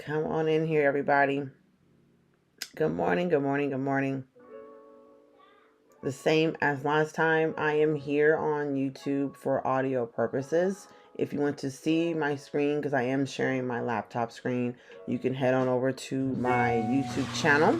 Come on in here, everybody. Good morning, good morning, good morning. The same as last time, I am here on YouTube for audio purposes. If you want to see my screen, because I am sharing my laptop screen, you can head on over to my YouTube channel.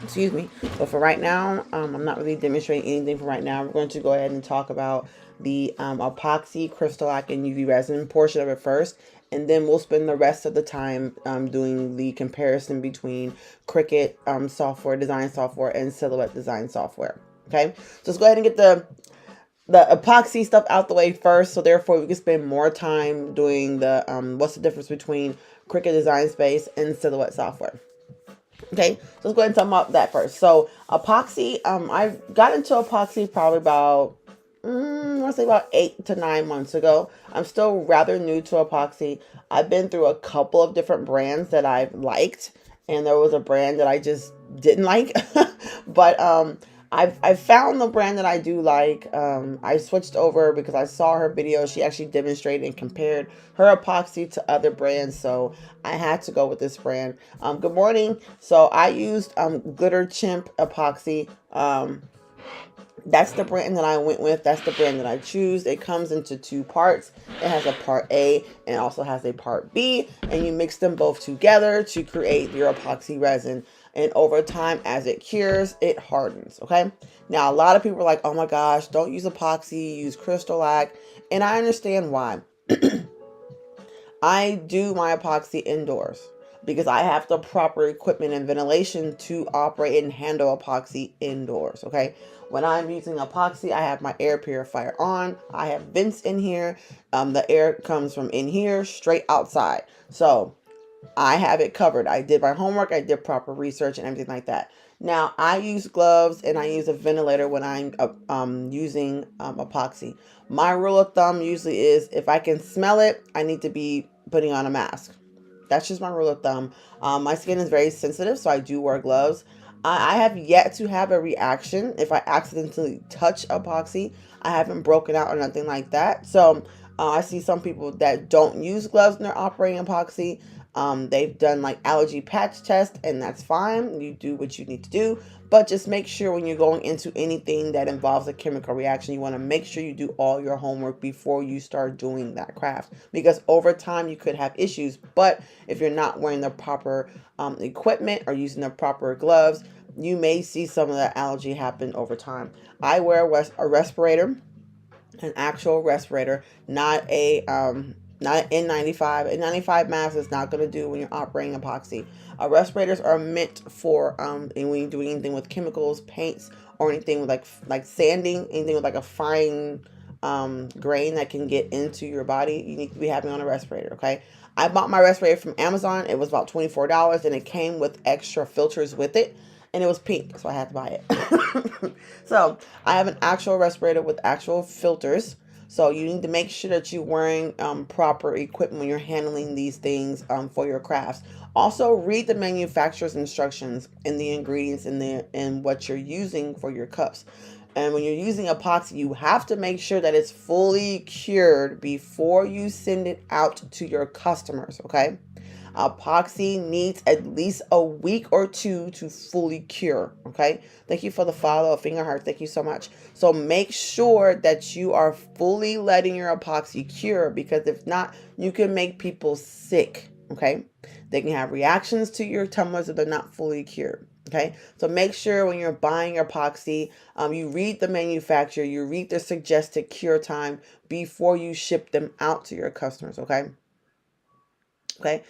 Excuse me. But for right now, I'm not really demonstrating anything for right now. We're going to go ahead and talk about the epoxy, crystalline, and UV resin portion of it first. And then we'll spend the rest of the time doing the comparison between Cricut software, design software, and Silhouette design software. Okay, so let's go ahead and get the epoxy stuff out the way first. So therefore, we can spend more time doing the what's the difference between Cricut Design Space and Silhouette software. Okay, so let's go ahead and talk about that first. So epoxy, I got into epoxy probably about I want to say about 8 to 9 months ago. I'm still rather new to epoxy. I've been through a couple of different brands that I've liked, and there was a brand that I just didn't like. But I've found the brand that I do like. I switched over because I saw her video. She actually demonstrated and compared her epoxy to other brands, so I had to go with this brand. Good morning. So I used Glitter Chimp epoxy. That's the brand that I went with. That's the brand that I choose. It comes into two parts. It has a part A and also has a part B, and you mix them both together to create your epoxy resin. And over time, as it cures, it hardens. Okay. Now, a lot of people are like, oh my gosh, don't use epoxy, use Crystalac. And I understand why. I do my epoxy indoors because I have the proper equipment and ventilation to operate and handle epoxy indoors. Okay. When I'm using epoxy, I have my air purifier on. I have vents in here. The air comes from in here straight outside. So I have it covered. I did my homework. I did proper research and everything like that. Now I use gloves and I use a ventilator when I'm using epoxy. My rule of thumb usually is if I can smell it, I need to be putting on a mask. That's just my rule of thumb. My skin is very sensitive, so I do wear gloves. I have yet to have a reaction if I accidentally touch epoxy. I haven't broken out or nothing like that. So I see some people that don't use gloves when they're operating epoxy. They've done like allergy patch test, and that's fine. You do what you need to do, but just make sure when you're going into anything that involves a chemical reaction, you want to make sure you do all your homework before you start doing that craft, because over time you could have issues. But if you're not wearing the proper equipment or using the proper gloves, you may see some of that allergy happen over time. I wear a respirator, an actual respirator, not an N95. A 95 mask is not going to do when you're operating epoxy. Respirators are meant for and when you're doing anything with chemicals, paints, or anything with like sanding, anything with like a fine grain that can get into your body. You need to be having on a respirator. Okay. I bought my respirator from Amazon. It was about $24, and it came with extra filters with it, and it was pink, so I had to buy it. So I have an actual respirator with actual filters. So you need to make sure that you're wearing proper equipment when you're handling these things for your crafts. Also, read the manufacturer's instructions and the ingredients in what you're using for your cups. And when you're using epoxy, you have to make sure that it's fully cured before you send it out to your customers. Okay. Epoxy needs at least a week or two to fully cure. Okay. Thank you for the follow, finger heart. Thank you so much. So make sure that you are fully letting your epoxy cure, because if not, you can make people sick. Okay. They can have reactions to your tumblers if they're not fully cured. Okay. So make sure when you're buying your epoxy, you read the manufacturer, you read the suggested cure time before you ship them out to your customers. Okay. Okay.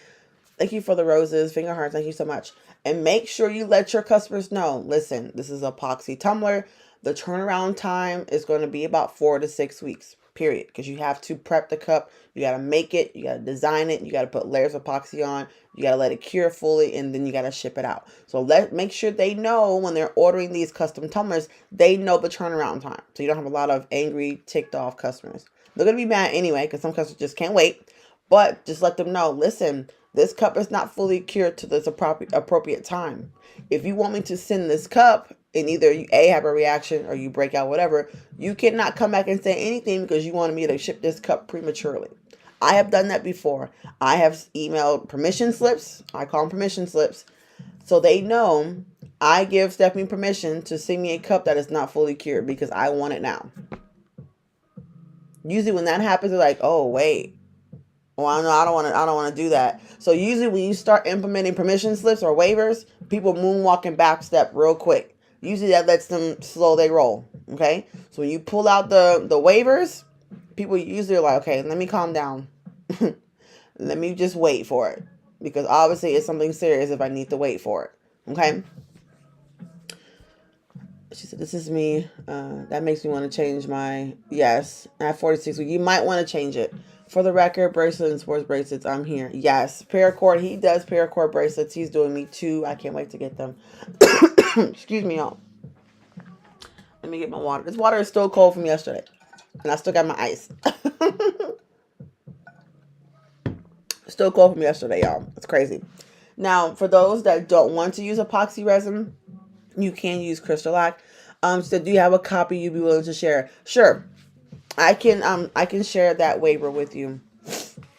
Thank you for the roses, finger hearts. Thank you so much. And make sure you let your customers know, listen, this is epoxy tumbler. The turnaround time is going to be about 4 to 6 weeks, period. Because you have to prep the cup. You got to make it. You got to design it. You got to put layers of epoxy on. You got to let it cure fully, and then you got to ship it out. So make sure they know when they're ordering these custom tumblers, they know the turnaround time. So you don't have a lot of angry, ticked off customers. They're going to be mad anyway, because some customers just can't wait. But just let them know, listen, this cup is not fully cured to this appropriate time. If you want me to send this cup and either you have a reaction or you break out, whatever, you cannot come back and say anything because you wanted me to ship this cup prematurely. I have done that before. I have emailed permission slips. I call them permission slips. So they know I give Stephanie permission to send me a cup that is not fully cured because I want it now. Usually when that happens, they're like, oh, wait. Well, I don't want to do that. So usually when you start implementing permission slips or waivers, people moonwalk and back step real quick. Usually that lets them slow their roll. Okay. So when you pull out the waivers, people usually are like, okay, let me calm down. Let me just wait for it. Because obviously it's something serious if I need to wait for it. Okay. She said, this is me. That makes me want to change my, yes, at 46. You might want to change it. For the record, bracelet and sports bracelets, I'm here. Yes, paracord. He does paracord bracelets. He's doing me too. I can't wait to get them. Excuse me, y'all. Let me get my water. This water is still cold from yesterday. And I still got my ice. Still cold from yesterday, y'all. It's crazy. Now, for those that don't want to use epoxy resin, you can use Crystal-Lac. So do you have a copy you'd be willing to share? Sure. I can share that waiver with you.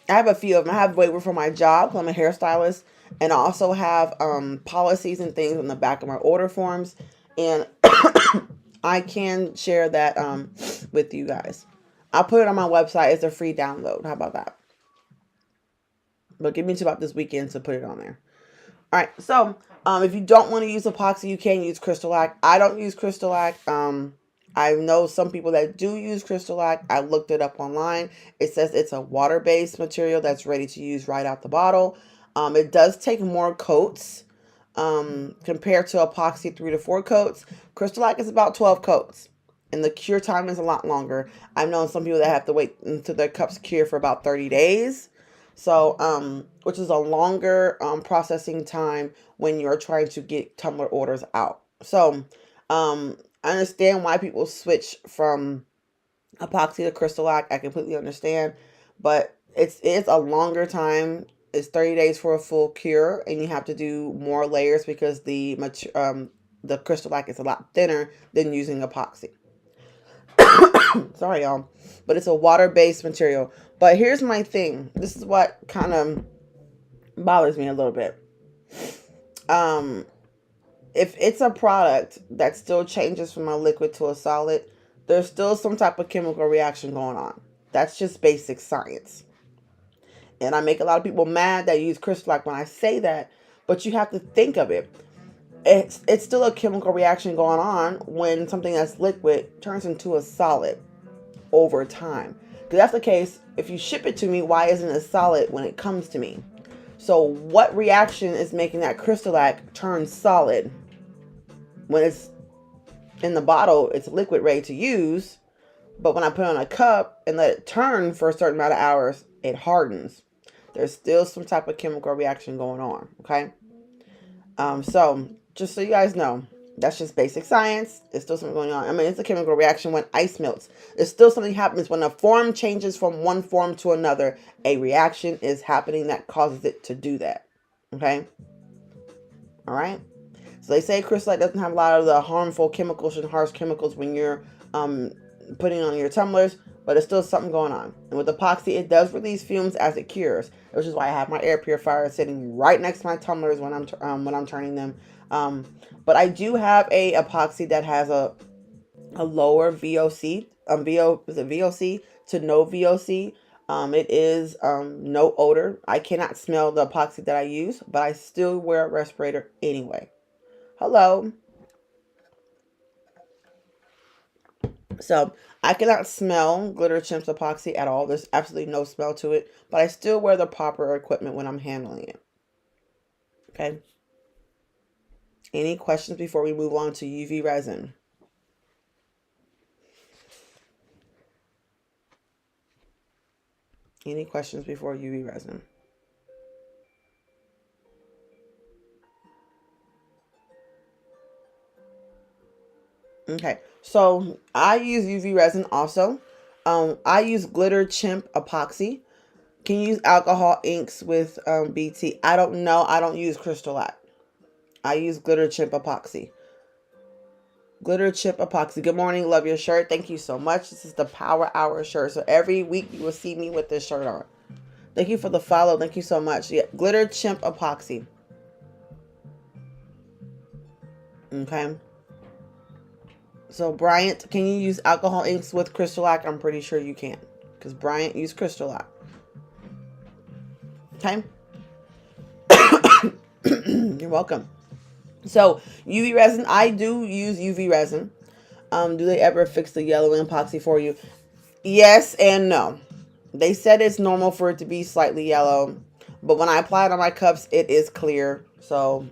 I have a few of them. I have a waiver for my job. I'm a hairstylist. And I also have policies and things on the back of my order forms. And I can share that with you guys. I'll put it on my website. It's a free download. How about that? But give me to about this weekend to put it on there. All right. So if you don't want to use epoxy, you can use Crystal-Lac. I don't use Crystal-Lac. I know some people that do use Crystal-Lac. I looked it up online. It says it's a water-based material that's ready to use right out the bottle. It does take more coats compared to epoxy, 3 to 4 coats. Crystal-Lac is about 12 coats. And the cure time is a lot longer. I've known some people that have to wait until their cups cure for about 30 days. So, which is a longer processing time when you're trying to get tumbler orders out. So, I understand why people switch from epoxy to Crystal-Lac. I completely understand, but it's a longer time. It's 30 days for a full cure, and you have to do more layers because the Crystal-Lac is a lot thinner than using epoxy. Sorry, y'all, but it's a water-based material. But here's my thing. This is what kind of bothers me a little bit. If it's a product that still changes from a liquid to a solid, there's still some type of chemical reaction going on. That's just basic science. And I make a lot of people mad that use Crystal-Lac when I say that, but you have to think of it. It's still a chemical reaction going on when something that's liquid turns into a solid over time. Because that's the case, if you ship it to me, why isn't it solid when it comes to me? So what reaction is making that Crystal-Lac turn solid? When it's in the bottle, it's liquid ready to use. But when I put it on a cup and let it turn for a certain amount of hours, it hardens. There's still some type of chemical reaction going on. Okay. So just so you guys know, that's just basic science. There's still something going on. I mean, it's a chemical reaction when ice melts. There's still something happens when a form changes from one form to another. A reaction is happening that causes it to do that. Okay. All right. So they say Crystal-Lac doesn't have a lot of the harmful chemicals and harsh chemicals when you're putting on your tumblers, but there's still something going on. And with epoxy, it does release fumes as it cures, which is why I have my air purifier sitting right next to my tumblers when I'm turning them. But I do have a epoxy that has a lower VOC, VOC to no VOC. It is no odor. I cannot smell the epoxy that I use, but I still wear a respirator anyway. Hello. So I cannot smell Glitter Chimp's epoxy at all. There's absolutely no smell to it, but I still wear the proper equipment when I'm handling it. Okay. Any questions before we move on to UV resin? Any questions before UV resin? Okay, so I use UV resin also. I use Glitter Chimp epoxy. Can you use alcohol inks with BT? I don't know. I don't use Crystal-Lac. I use Glitter Chimp epoxy. Glitter Chip epoxy. Good morning. Love your shirt. Thank you so much. This is the Power Hour shirt. So every week you will see me with this shirt on. Thank you for the follow. Thank you so much. Yeah, Glitter Chimp Epoxy. Okay. So Bryant, can you use alcohol inks with Crystalac? I'm pretty sure you can, because Bryant used Crystalac. Okay. You're welcome. So UV resin, I do use UV resin. Do they ever fix the yellowing epoxy for you? Yes and no. They said it's normal for it to be slightly yellow, but when I apply it on my cups, it is clear. So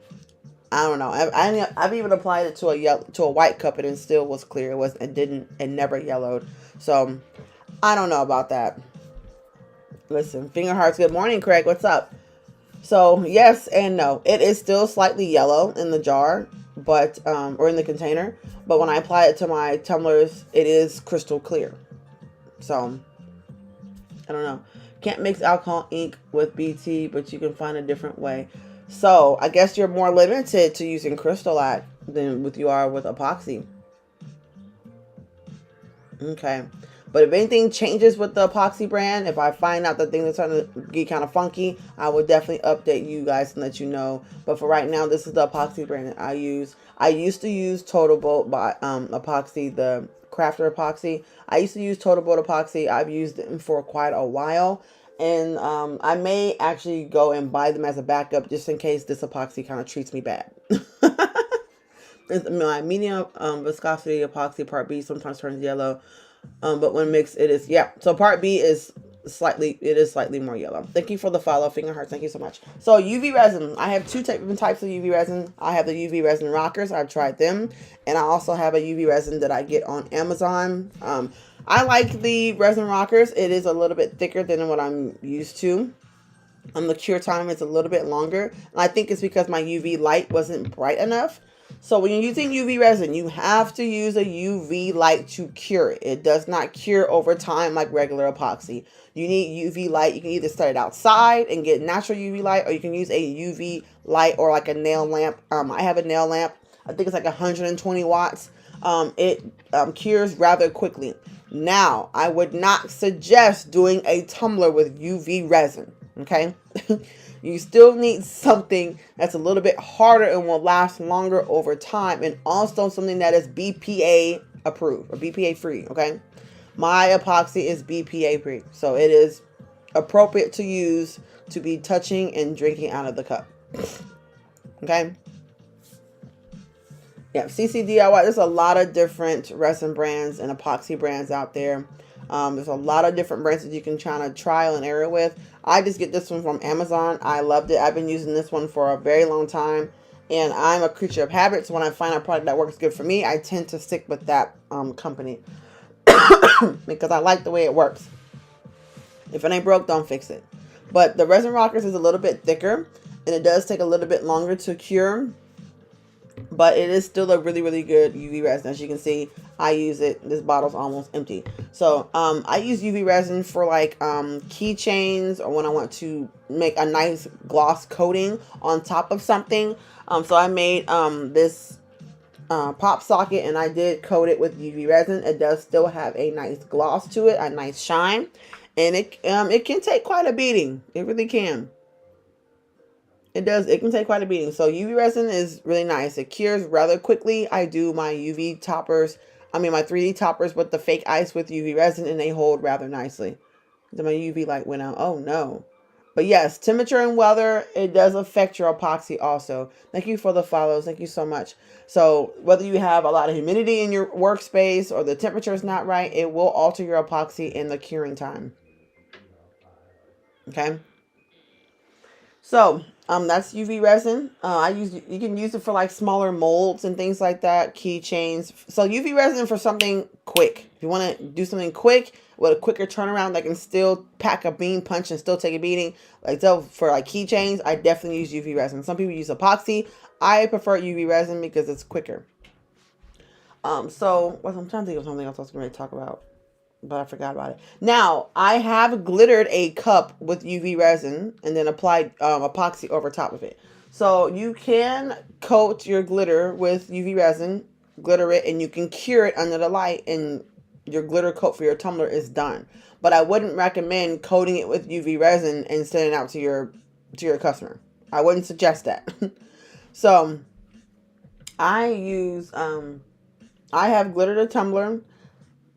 I don't know. I've even applied it to a white cup, and it still was clear. It never yellowed. So I don't know about that. Listen, finger hearts. Good morning, Craig. What's up? So yes and no. It is still slightly yellow in the jar, but or in the container. But when I apply it to my tumblers, it is crystal clear. So I don't know. Can't mix alcohol ink with BT, but you can find a different way. So I guess you're more limited to using Crystalac than you are with epoxy. Okay. But if anything changes with the epoxy brand, if I find out that things are starting to get kind of funky, I will definitely update you guys and let you know. But for right now, this is the epoxy brand that I use. I used to use Total Bolt by epoxy, the Crafter epoxy. I used to use Total Bolt epoxy. I've used them for quite a while. And I may actually go and buy them as a backup just in case this epoxy kind of treats me bad. It's my medium viscosity epoxy part B sometimes turns yellow. But when mixed, it is, yeah. So part B is slightly more yellow. Thank you for the follow, finger hearts. Thank you so much. So UV resin, I have two different types of UV resin. I have the UV resin rockers. I've tried them, and I also have a UV resin that I get on Amazon. I like the resin rockers. It is a little bit thicker than what I'm used to. The cure time is a little bit longer, and I think it's because my UV light wasn't bright enough. So when you're using UV resin, you have to use a UV light to cure it. It does not cure over time like regular epoxy. You need UV light. You can either start it outside and get natural UV light, or you can use a UV light or like a nail lamp. I have a nail lamp. I think it's like 120 watts. It cures rather quickly. Now, I would not suggest doing a tumbler with UV resin. Okay. You still need something that's a little bit harder and will last longer over time, and also something that is BPA approved or BPA free. Okay. My epoxy is BPA free, so it is appropriate to use to be touching and drinking out of the cup. Okay. Yeah, CCDIY. There's a lot of different resin brands and epoxy brands out there. There's a lot of different brands that you can try to trial and error with. I just get this one from Amazon. I loved it. I've been using this one for a very long time, and I'm a creature of habit. So when I find a product that works good for me, I tend to stick with that company because I like the way it works. If it ain't broke, don't fix it. But the resin rockers is a little bit thicker, and it does take a little bit longer to cure. But it is still a really, really good UV resin. As you can see, I use it. This bottle's almost empty. So I use UV resin for like keychains, or when I want to make a nice gloss coating on top of something. So I made this pop socket, and I did coat it with UV resin. It does still have a nice gloss to it, a nice shine. And it can take quite a beating. It really can. It does. It can take quite a beating. So UV resin is really nice. It cures rather quickly. I do my UV toppers. I mean my 3D toppers with the fake ice with UV resin, and they hold rather nicely. So my UV light went out. Oh no. But yes, temperature and weather, it does affect your epoxy also. Thank you for the follows. Thank you so much. So whether you have a lot of humidity in your workspace or the temperature is not right, it will alter your epoxy in the curing time. Okay. So that's UV resin. You can use it for like smaller molds and things like that, keychains. So UV resin for something quick. If you want to do something quick with a quicker turnaround that can still pack a bean punch and still take a beating, like so for like keychains, I definitely use UV resin. Some people use epoxy. I prefer UV resin because it's quicker. So I'm trying to think of something else I was going to talk about, but I forgot about it. Now, I have glittered a cup with UV resin and then applied epoxy over top of it. So you can coat your glitter with UV resin, glitter it, and you can cure it under the light, and your glitter coat for your tumbler is done. but I wouldn't recommend coating it with UV resin and sending it out to your customer. I wouldn't suggest that. So I use I have glittered a tumbler.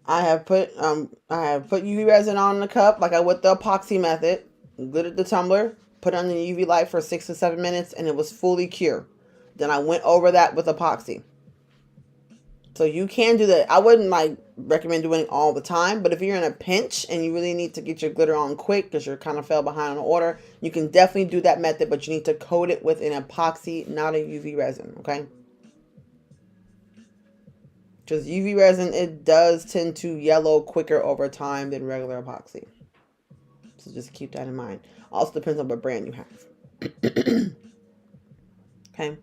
I have put UV resin on the cup like I would the epoxy method. Glittered the tumbler, put it on the UV light for 6 to 7 minutes, and it was fully cured. Then I went over that with epoxy. So you can do that. I wouldn't like recommend doing it all the time, but if you're in a pinch and you really need to get your glitter on quick because you're kind of fell behind on the order, you can definitely do that method, but you need to coat it with an epoxy, not a UV resin, okay? Because UV resin, it does tend to yellow quicker over time than regular epoxy. So just keep that in mind. Also depends on what brand you have. Okay.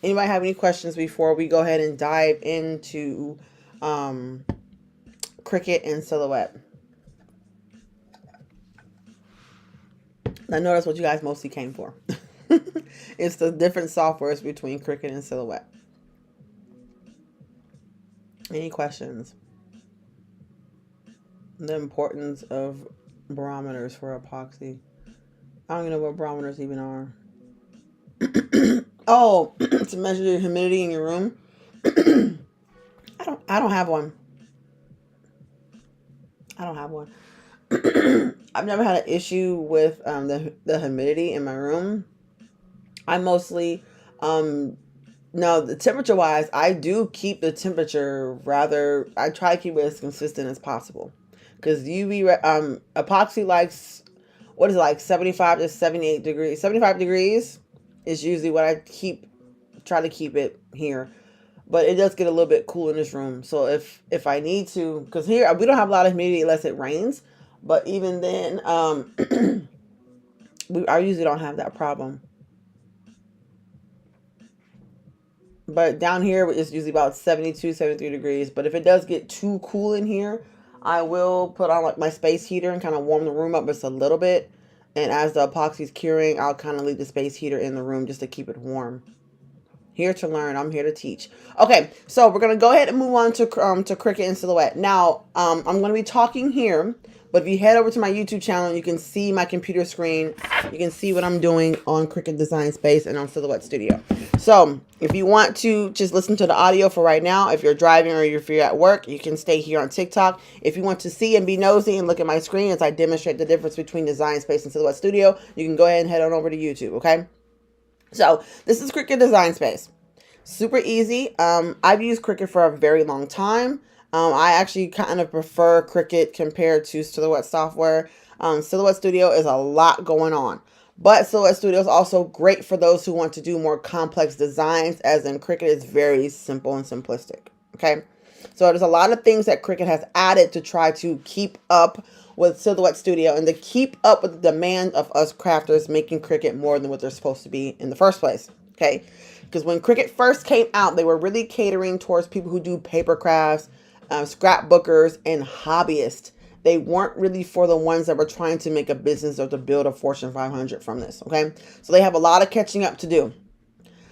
Anybody have any questions before we go ahead and dive into Cricut and Silhouette? I know that's what you guys mostly came for. It's the different softwares between Cricut and Silhouette. Any questions? The importance of barometers for epoxy. I don't even know what barometers even are. Oh, to measure the humidity in your room. I don't have one. I don't have one. I've never had an issue with the humidity in my room. I mostly no, the temperature wise, I do keep the temperature rather. I try to keep it as consistent as possible because UV epoxy likes, what is it, like 75 to 78 degrees. 75 degrees is usually what I try to keep it here, but it does get a little bit cool in this room. So if I need to, because here we don't have a lot of humidity unless it rains, but even then I usually don't have that problem. But down here it's usually about 72, 73 degrees. But if it does get too cool in here, I will put on like my space heater and kind of warm the room up just a little bit. And as the epoxy is curing, I'll kind of leave the space heater in the room just to keep it warm. Here to learn. I'm here to teach. Okay, so we're going to go ahead and move on to Cricut and Silhouette. Now, I'm going to be talking here, but if you head over to my YouTube channel, you can see my computer screen. You can see what I'm doing on Cricut Design Space and on Silhouette Studio. So if you want to just listen to the audio for right now, if you're driving or if you're at work, you can stay here on TikTok. If you want to see and be nosy and look at my screen as I demonstrate the difference between Design Space and Silhouette Studio, you can go ahead and head on over to YouTube, okay? So this is Cricut Design Space. Super easy. I've used Cricut for a very long time. I actually kind of prefer Cricut compared to Silhouette software. Silhouette Studio is a lot going on. But Silhouette Studio is also great for those who want to do more complex designs, as in Cricut is very simple and simplistic. Okay, so there's a lot of things that Cricut has added to try to keep up with Silhouette Studio and to keep up with the demand of us crafters making Cricut more than what they're supposed to be in the first place. Okay, because when Cricut first came out, they were really catering towards people who do paper crafts, scrapbookers, and hobbyists. They weren't really for the ones that were trying to make a business or to build a Fortune 500 from this, okay? So they have a lot of catching up to do.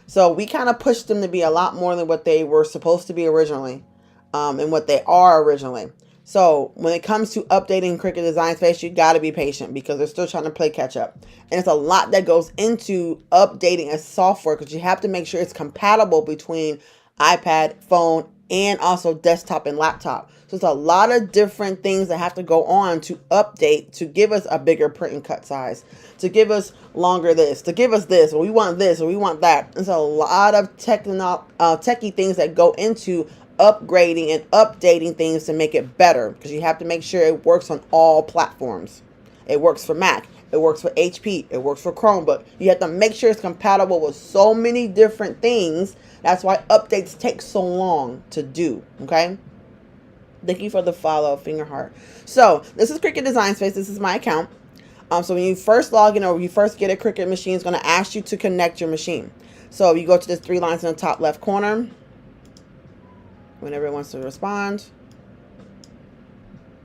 So we kind of pushed them to be a lot more than what they were supposed to be originally, and what they are originally. So when it comes to updating Cricut Design Space, you got to be patient because they're still trying to play catch up. And it's a lot that goes into updating a software because you have to make sure it's compatible between iPad, phone, and also desktop and laptop. So it's a lot of different things that have to go on to update to give us a bigger print and cut size, to give us longer this, to give us this, or we want this, or we want that. There's a lot of techie things that go into upgrading and updating things to make it better because you have to make sure it works on all platforms. It works for Mac. It works for HP. It works for Chromebook. You have to make sure it's compatible with so many different things. That's why updates take so long to do, okay? Thank you for the follow, finger heart. So this is Cricut Design Space. This is my account. So when you first log in or you first get a Cricut machine, it's going to ask you to connect your machine. So you go to this 3 lines in the top left corner. Whenever it wants to respond.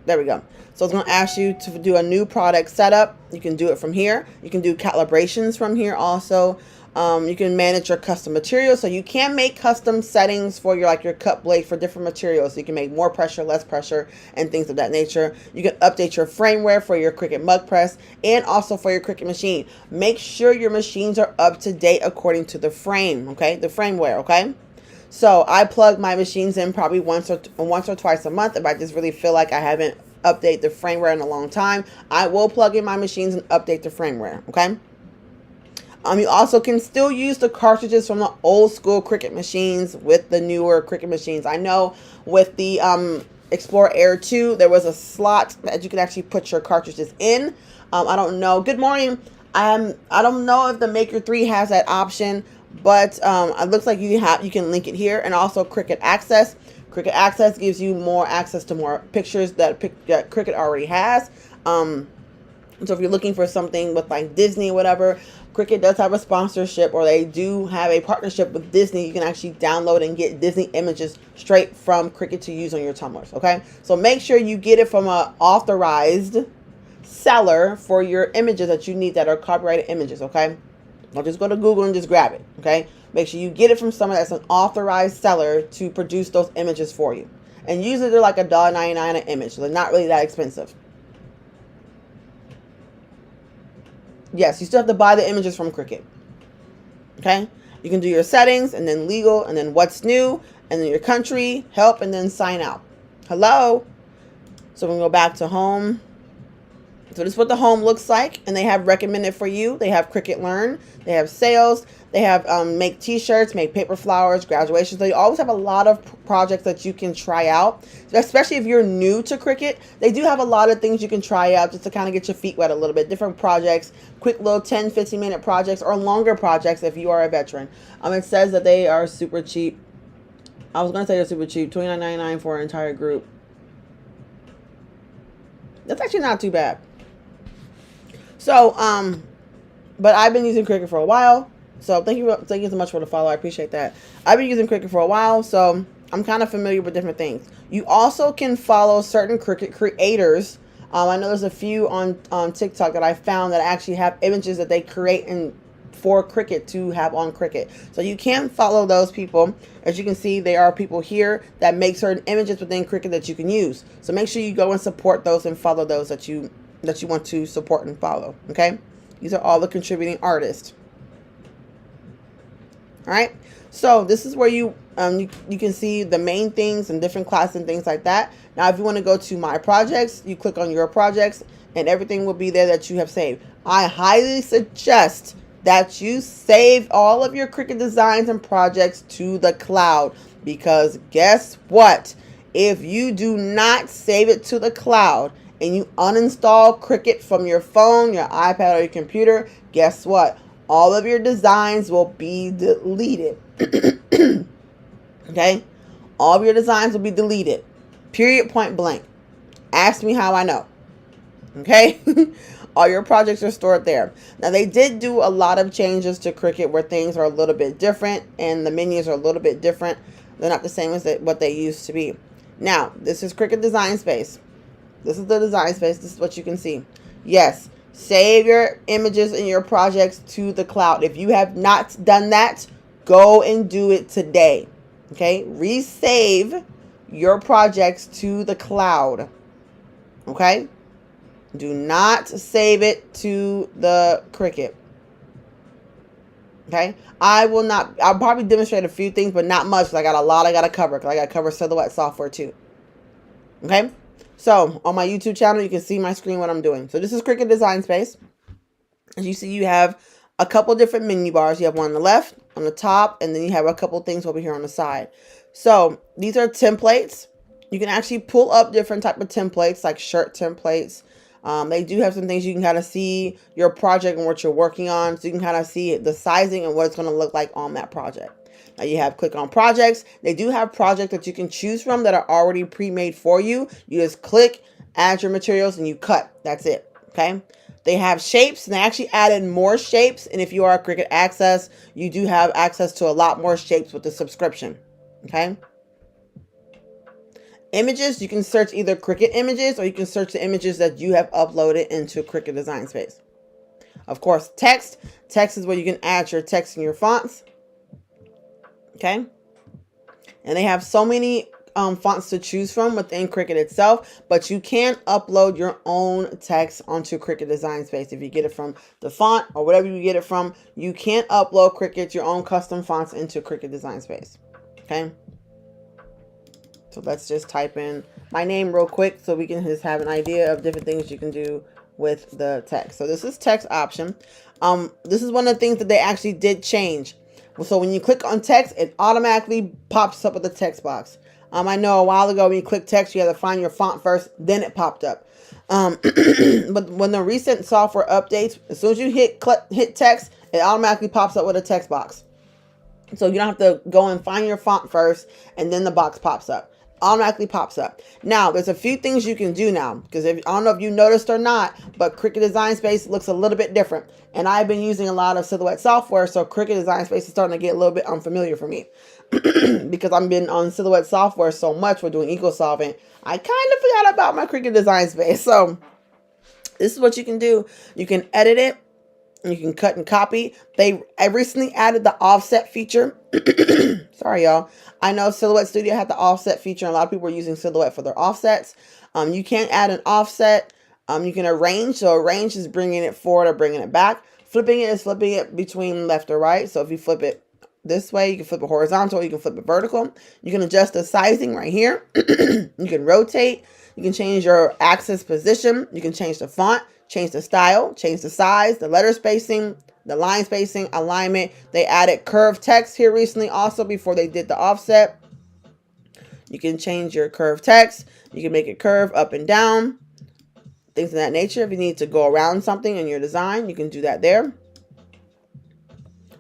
There we go. So it's going to ask you to do a new product setup. You can do it from here. You can do calibrations from here also. You can manage your custom materials. So you can make custom settings for your cut blade for different materials. So you can make more pressure, less pressure, and things of that nature. You can update your frameware for your Cricut mug press and also for your Cricut machine. Make sure your machines are up to date according to the frame, okay? The frameware, okay? So I plug my machines in probably once or twice a month. If I just really feel like I haven't updated the frameware in a long time, I will plug in my machines and update the frameware, okay? You also can still use the cartridges from the old school Cricut machines with the newer Cricut machines. I know with the Explorer Air 2, there was a slot that you could actually put your cartridges in. I don't know. Good morning. I don't know if the Maker 3 has that option, but it looks like you can link it here. And also Cricut Access. Cricut Access gives you more access to more pictures that Cricut already has. So if you're looking for something with like Disney or whatever, Cricut does have a sponsorship, or they do have a partnership with Disney. You can actually download and get Disney images straight from Cricut to use on your tumblers, okay? So make sure you get it from an authorized seller for your images that you need that are copyrighted images, okay? Don't just go to Google and just grab it, okay? Make sure you get it from someone that's an authorized seller to produce those images for you. And usually they're like $1.99 an image, so they're not really that expensive. Yes, you still have to buy the images from Cricut. Okay? You can do your settings, and then legal, and then what's new, and then your country, help, and then sign out. Hello? So we're going to go back to home. So this is what the home looks like, and they have recommended for you. They have Cricut Learn. They have sales. They have make t-shirts, make paper flowers, graduations. They always have a lot of projects that you can try out, especially if you're new to Cricut. They do have a lot of things you can try out just to kind of get your feet wet a little bit. Different projects, quick little 10, 15-minute projects, or longer projects if you are a veteran. It says that they are super cheap. I was going to say they're super cheap, $29.99 for an entire group. That's actually not too bad. So, but I've been using Cricut for a while. So thank you so much for the follow. I appreciate that. I've been using Cricut for a while, so I'm kind of familiar with different things. You also can follow certain Cricut creators. I know there's a few on TikTok that I found that actually have images that they create for Cricut to have on Cricut. So you can follow those people. As you can see, there are people here that make certain images within Cricut that you can use. So make sure you go and support those and follow those that you want to support and follow. Okay, these are all the contributing artists. All right, so this is where you can see the main things and different classes and things like that. Now if you want to go to my projects, you click on your projects and everything will be there that you have saved. I highly suggest that you save all of your Cricut designs and projects to the cloud, because guess what, if you do not save it to the cloud and you uninstall Cricut from your phone, your iPad, or your computer, guess what? All of your designs will be deleted. Okay? All of your designs will be deleted. Period, point blank. Ask me how I know. Okay? All your projects are stored there. Now, they did do a lot of changes to Cricut where things are a little bit different and the menus are a little bit different. They're not the same as what they used to be. Now, this is Cricut Design Space. This is the design space. This is what you can see. Yes, save your images and your projects to the cloud. If you have not done that, go and do it today. Okay, resave your projects to the cloud. Okay, do not save it to the Cricut. Okay, I'll probably demonstrate a few things, but not much. I got a lot I got to cover, because I got to cover Silhouette software too. Okay. So on my YouTube channel, you can see my screen, what I'm doing. So this is Cricut Design Space. As you see, you have a couple different menu bars. You have one on the left, on the top, and then you have a couple things over here on the side. So these are templates. You can actually pull up different type of templates, like shirt templates. They do have some things you can kind of see your project and what you're working on. So you can kind of see the sizing and what it's going to look like on that project. Now you have click on projects. They do have projects that you can choose from that are already pre-made for you. You just click, add your materials, and you cut. That's it. Okay. They have shapes, and they actually added more shapes. And if you are Cricut Access, you do have access to a lot more shapes with the subscription. Okay. Images, you can search either Cricut images or you can search the images that you have uploaded into Cricut Design Space. Of course, text. Text is where you can add your text and your fonts. Okay. And they have so many fonts to choose from within Cricut itself, but you can upload your own text onto Cricut Design Space. If you get it from the font or whatever you get it from, you can upload Cricut, your own custom fonts into Cricut Design Space. Okay. So let's just type in my name real quick so we can just have an idea of different things you can do with the text. So this is text option. This is one of the things that they actually did change. So when you click on text, it automatically pops up with the text box. I know a while ago when you click text, you had to find your font first, then it popped up. But when the recent software updates, as soon as you hit text, it automatically pops up with a text box. So you don't have to go and find your font first, and then the box pops up. Automatically pops up. Now, there's a few things you can do now, because I don't know if you noticed or not, but Cricut Design Space looks a little bit different. And I've been using a lot of Silhouette software, so Cricut Design Space is starting to get a little bit unfamiliar for me. Because I've been on Silhouette software so much, we're doing EcoSolvent, I kind of forgot about my Cricut Design Space. So this is what you can do. You can edit it. You can cut and copy. I recently added the offset feature. Sorry, y'all. I know Silhouette Studio had the offset feature, and a lot of people are using Silhouette for their offsets. You can add an offset. You can arrange. So arrange is bringing it forward or bringing it back. Flipping it is flipping it between left or right. So if you flip it this way, you can flip it horizontal, you can flip it vertical. You can adjust the sizing right here. You can rotate. You can change your axis position. You can change the font, change the style, change the size, the letter spacing, the line spacing, alignment. They added curved text here recently also before they did the offset. You can change your curved text. You can make it curve up and down, things of that nature. If you need to go around something in your design, you can do that there,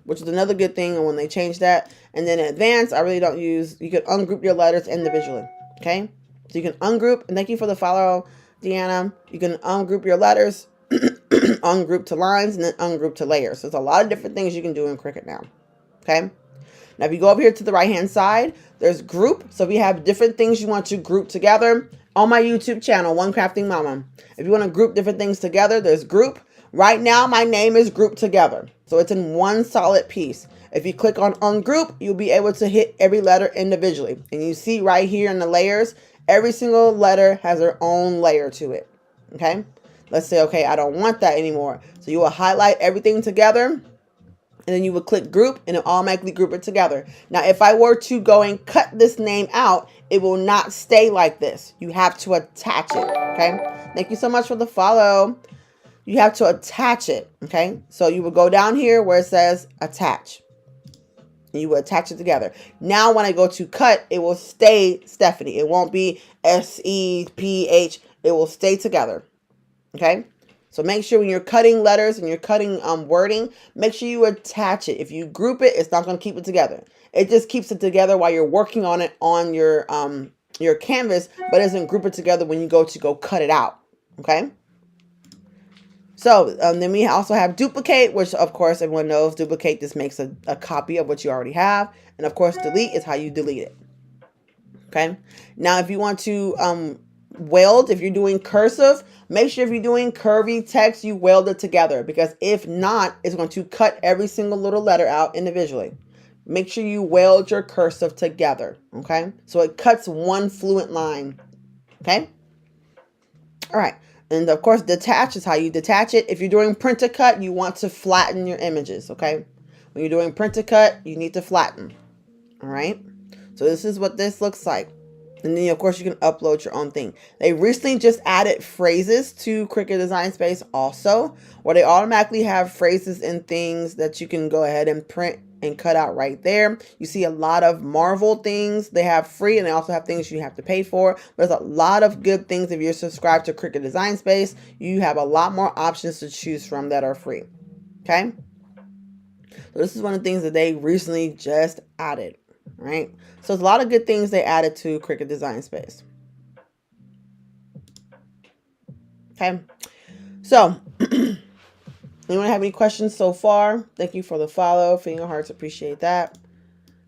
which is another good thing when they change that. And then advanced, I really don't use, you can ungroup your letters individually. Okay. So you can ungroup, and thank you for the follow, Deanna. You can ungroup your letters, ungroup to lines, and then ungroup to layers. So there's a lot of different things you can do in Cricut now. Okay. Now, if you go over here to the right-hand side, there's group. So we have different things you want to group together on my YouTube channel, One Crafting Mama. If you want to group different things together, there's group. Right now, my name is grouped together. So it's in one solid piece. If you click on ungroup, you'll be able to hit every letter individually. And you see right here in the layers, every single letter has their own layer to it. Okay. Let's say, okay, I don't want that anymore. So you will highlight everything together, and then you would click group, and it automatically group it together. Now, if I were to go and cut this name out, it will not stay like this. You have to attach it. Okay. Thank you so much for the follow. You have to attach it. Okay. So you will go down here where it says attach. You will attach it together. Now, when I go to cut, it will stay Stephanie. It won't be SEPH. It will stay together. Okay. So make sure when you're cutting letters and you're cutting wording, make sure you attach it. If you group it, it's not going to keep it together. It just keeps it together while you're working on it on your canvas, but it doesn't group it together when you go cut it out. Okay. So then we also have duplicate, which of course everyone knows duplicate just makes a copy of what you already have. And of course, delete is how you delete it. Okay. Now, if you want to weld, if you're doing cursive, make sure if you're doing curvy text, you weld it together, because if not, it's going to cut every single little letter out individually. Make sure you weld your cursive together. Okay. So it cuts one fluent line. Okay. All right. And of course, detach is how you detach it. If you're doing print to cut, you want to flatten your images. Okay. When you're doing print to cut, you need to flatten. All right. So this is what this looks like. And then, of course, you can upload your own thing. They recently just added phrases to Cricut Design Space also, where they automatically have phrases and things that you can go ahead and print and cut out right there. You see a lot of Marvel things they have free, and they also have things you have to pay for. There's a lot of good things. If you're subscribed to Cricut Design Space, you have a lot more options to choose from that are free. Okay. So this is one of the things that they recently just added. Right. So there's a lot of good things they added to Cricut Design Space. Okay. So anyone have any questions so far? Thank you for the follow. Feeling your hearts, appreciate that.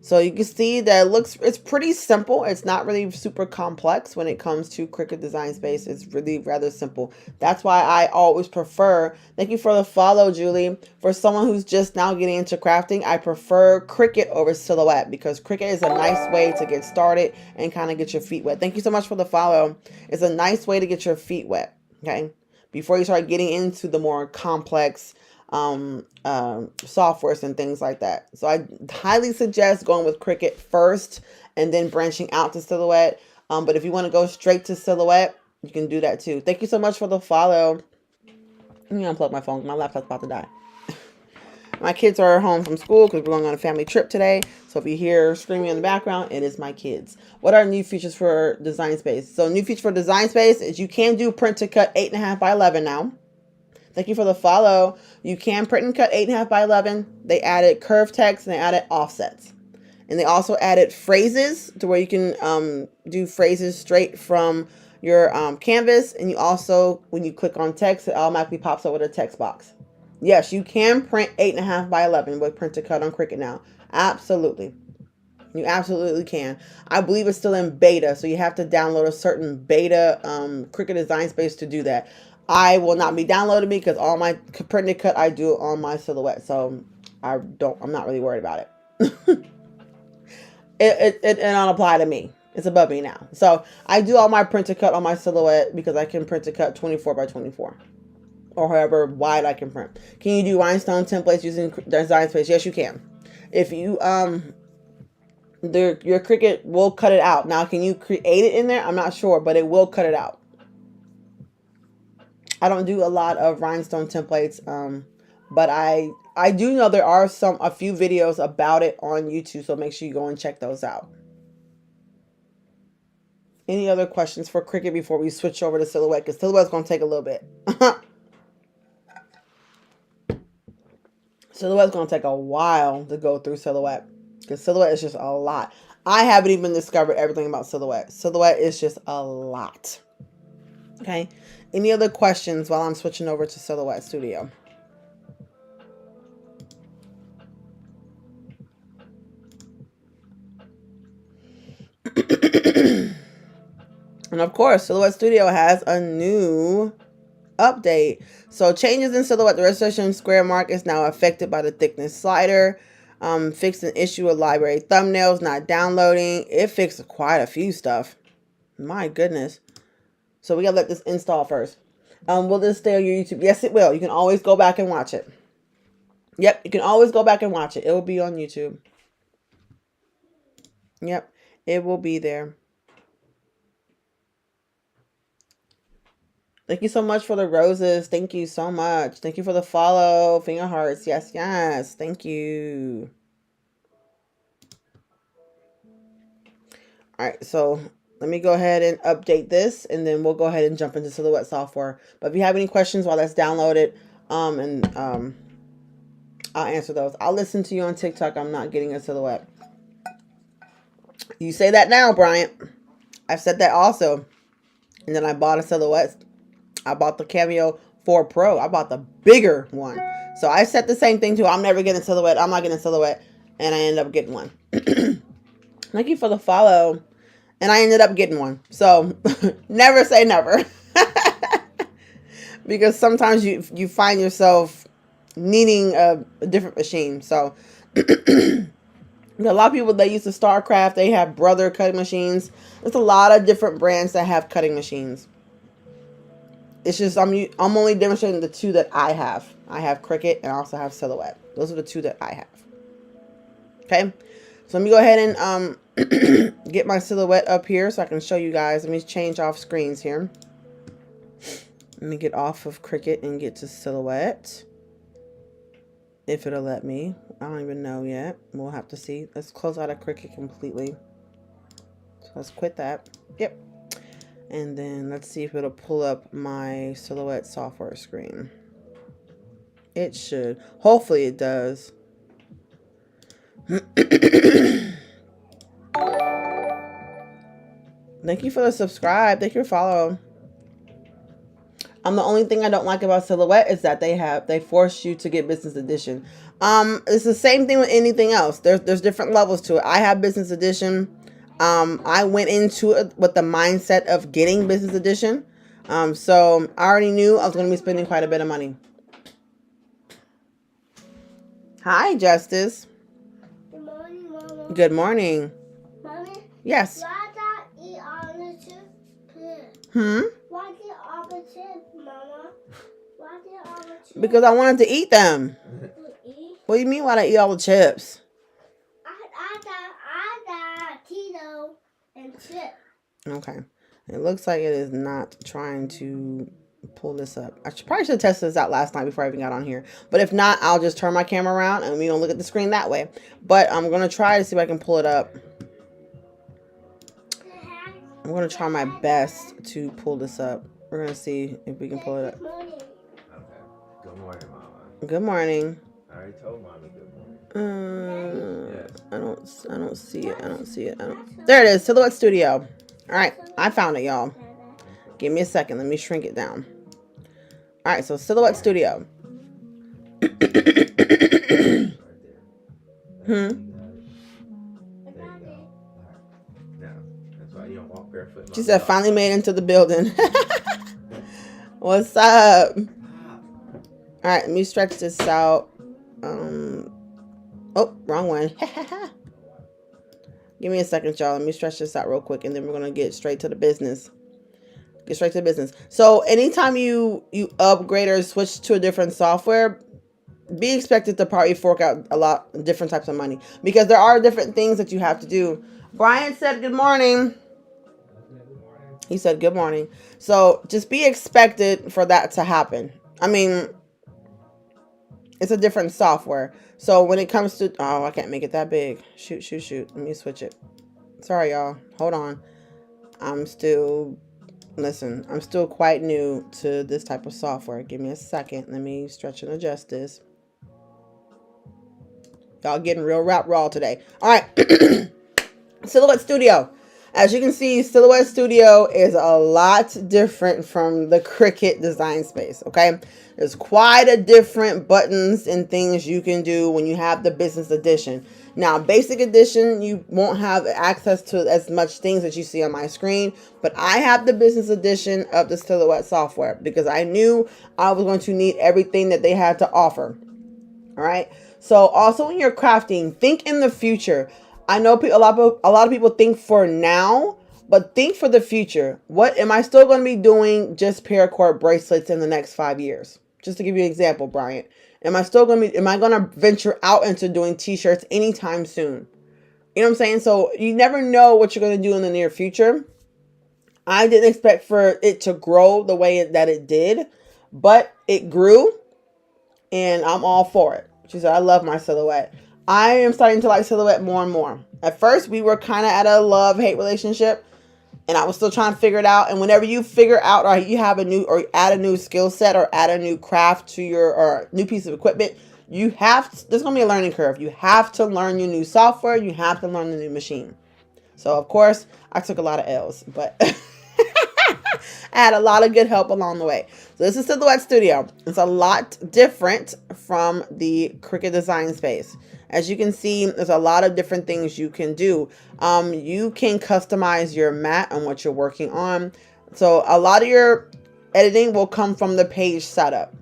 So you can see that it's pretty simple. It's not really super complex when it comes to Cricut Design Space. It's really rather simple. That's why I always prefer, thank you for the follow, Julie. For someone who's just now getting into crafting, I prefer Cricut over Silhouette because Cricut is a nice way to get started and kind of get your feet wet. Thank you so much for the follow. It's a nice way to get your feet wet, okay? Before you start getting into the more complex softwares and things like that. So I highly suggest going with Cricut first and then branching out to Silhouette. But if you want to go straight to Silhouette, you can do that too. Thank you so much for the follow. Let me unplug my phone. My laptop's about to die. My kids are home from school because we're going on a family trip today. So if you hear screaming in the background, it is my kids. What are new features for Design Space? So new feature for Design Space is you can do print to cut 8.5 by 11 now. Thank you for the follow. You can print and cut 8.5 by 11. They added curved text and they added offsets. And they also added phrases to where you can do phrases straight from your canvas. And you also, when you click on text, it automatically pops up with a text box. Yes, you can print 8.5 by 11 with print to cut on Cricut now. Absolutely. You absolutely can. I believe it's still in beta, so you have to download a certain beta Cricut Design Space to do that. I will not be downloading me because all my print and cut I do on my Silhouette, so I'm not really worried about it. it don't apply to me. It's above me now. So I do all my print to cut on my Silhouette because I can print to cut 24 by 24 or however wide I can print. Can you do rhinestone templates using Design Space? Yes, you can. If you your Cricut will cut it out. Now, can you create it in there? I'm not sure, but it will cut it out. I don't do a lot of rhinestone templates, but I do know there are a few videos about it on YouTube, so make sure you go and check those out. Any other questions for Cricut before we switch over to Silhouette? Because Silhouette's going to take a little bit. Silhouette's going to take a while to go through Silhouette. Because Silhouette is just a lot. I haven't even discovered everything about Silhouette. Silhouette is just a lot. Okay. Any other questions while I'm switching over to Silhouette Studio? And of course, Silhouette Studio has a new update. So changes in Silhouette. The registration square mark is now affected by the thickness slider. Fixed an issue with library thumbnails not downloading. It fixed quite a few stuff. My goodness. So we gotta let this install first. Will this stay on your YouTube? Yes, it will. You can always go back and watch it. Yep, you can always go back and watch it. It will be on YouTube. Yep, it will be there. Thank you so much for the roses. Thank you so much. Thank you for the follow. Finger hearts. Yes, yes. Thank you. All right, so let me go ahead and update this, and then we'll go ahead and jump into Silhouette software. But if you have any questions while that's downloaded, I'll answer those. I'll listen to you on TikTok. I'm not getting a Silhouette. You say that now, Bryant. I've said that also. And then I bought a Silhouette. I bought the Cameo 4 Pro. I bought the bigger one. So I said the same thing too. I'm never getting a Silhouette. I'm not getting a Silhouette. And I ended up getting one. Thank you for the follow. And I ended up getting one. So never say never. Because sometimes you find yourself needing a different machine. So a lot of people that use the StarCraft, they have Brother cutting machines. There's a lot of different brands that have cutting machines. It's just I'm only demonstrating the two that I have. I have Cricut and I also have Silhouette. Those are the two that I have. Okay, so let me go ahead and get my Silhouette up here so I can show you guys. Let me change off screens here. Let me get off of Cricut and get to Silhouette. If it'll let me. I don't even know yet. We'll have to see. Let's close out of Cricut completely. So let's quit that. Yep. And then let's see if it'll pull up my Silhouette software screen. It should. Hopefully it does. Thank you for the subscribe. Thank you for follow. The only thing I don't like about Silhouette is that they force you to get business edition. It's the same thing with anything else. There's different levels to it. I have business edition. I went into it with the mindset of getting business edition. So I already knew I was going to be spending quite a bit of money. Hi, Justice. Good morning, Mama. Good morning. Mommy? Yes. Why did I eat all the chips? Why did all the chips, Mama? Why did all the chips? Because I wanted to eat them. Eat? What do you mean why did I eat all the chips? I got Tito and chip. Okay. It looks like it is not trying to pull this up. I probably should have tested this out last night before I even got on here. But if not, I'll just turn my camera around and we don't look at the screen that way. But I'm going to try to see if I can pull it up. I'm going to try my best to pull this up. We're going to see if we can pull it up. Good morning. Okay. Good morning, Mama. Good morning. I already told Mommy good morning. Yes. I don't see it. There it is. Silhouette Studio. All right. I found it, y'all. Give me a second. Let me shrink it down. All right. So Silhouette Studio. Right there. Now, that's why you don't walk barefoot. She said, finally made it into the building. What's up? All right. Let me stretch this out. Oh, wrong one. Give me a second, y'all. Let me stretch this out real quick, and then we're going to get straight to the business. So anytime you upgrade or switch to a different software, be expected to probably fork out a lot of different types of money, because there are different things that you have to do. Brian said good morning. He said good morning. So just be expected for that to happen. I mean, it's a different software. So when it comes to, oh, I can't make it that big. Shoot. Let me switch it. Sorry, y'all. Hold on. I'm still quite new to this type of software. Give me a second. Let me stretch and adjust this. Y'all getting real rap raw today. All right. Silhouette Studio. As you can see, Silhouette Studio is a lot different from the Cricut Design Space, okay? There's quite a different buttons and things you can do when you have the Business Edition. Now, Basic Edition, you won't have access to as much things that you see on my screen, but I have the Business Edition of the Silhouette software because I knew I was going to need everything that they had to offer, all right? So also when you're crafting, think in the future. I know a lot of people think for now, but think for the future. What am I still going to be doing just paracord bracelets in the next 5 years? Just to give you an example, Bryant. Am I going to venture out into doing t-shirts anytime soon? You know what I'm saying? So you never know what you're going to do in the near future. I didn't expect for it to grow the way that it did, but it grew and I'm all for it. She said, I love my Silhouette. I am starting to like Silhouette more and more. At first, we were kind of at a love-hate relationship, and I was still trying to figure it out. And whenever you figure out, or you have add a new skill set, or add a new craft to or new piece of equipment, there's going to be a learning curve. You have to learn your new software. You have to learn the new machine. So, of course, I took a lot of L's, but I had a lot of good help along the way. So this is Silhouette Studio. It's a lot different from the Cricut Design Space. As you can see, there's a lot of different things you can do. You can customize your mat on what you're working on. So a lot of your editing will come from the page setup.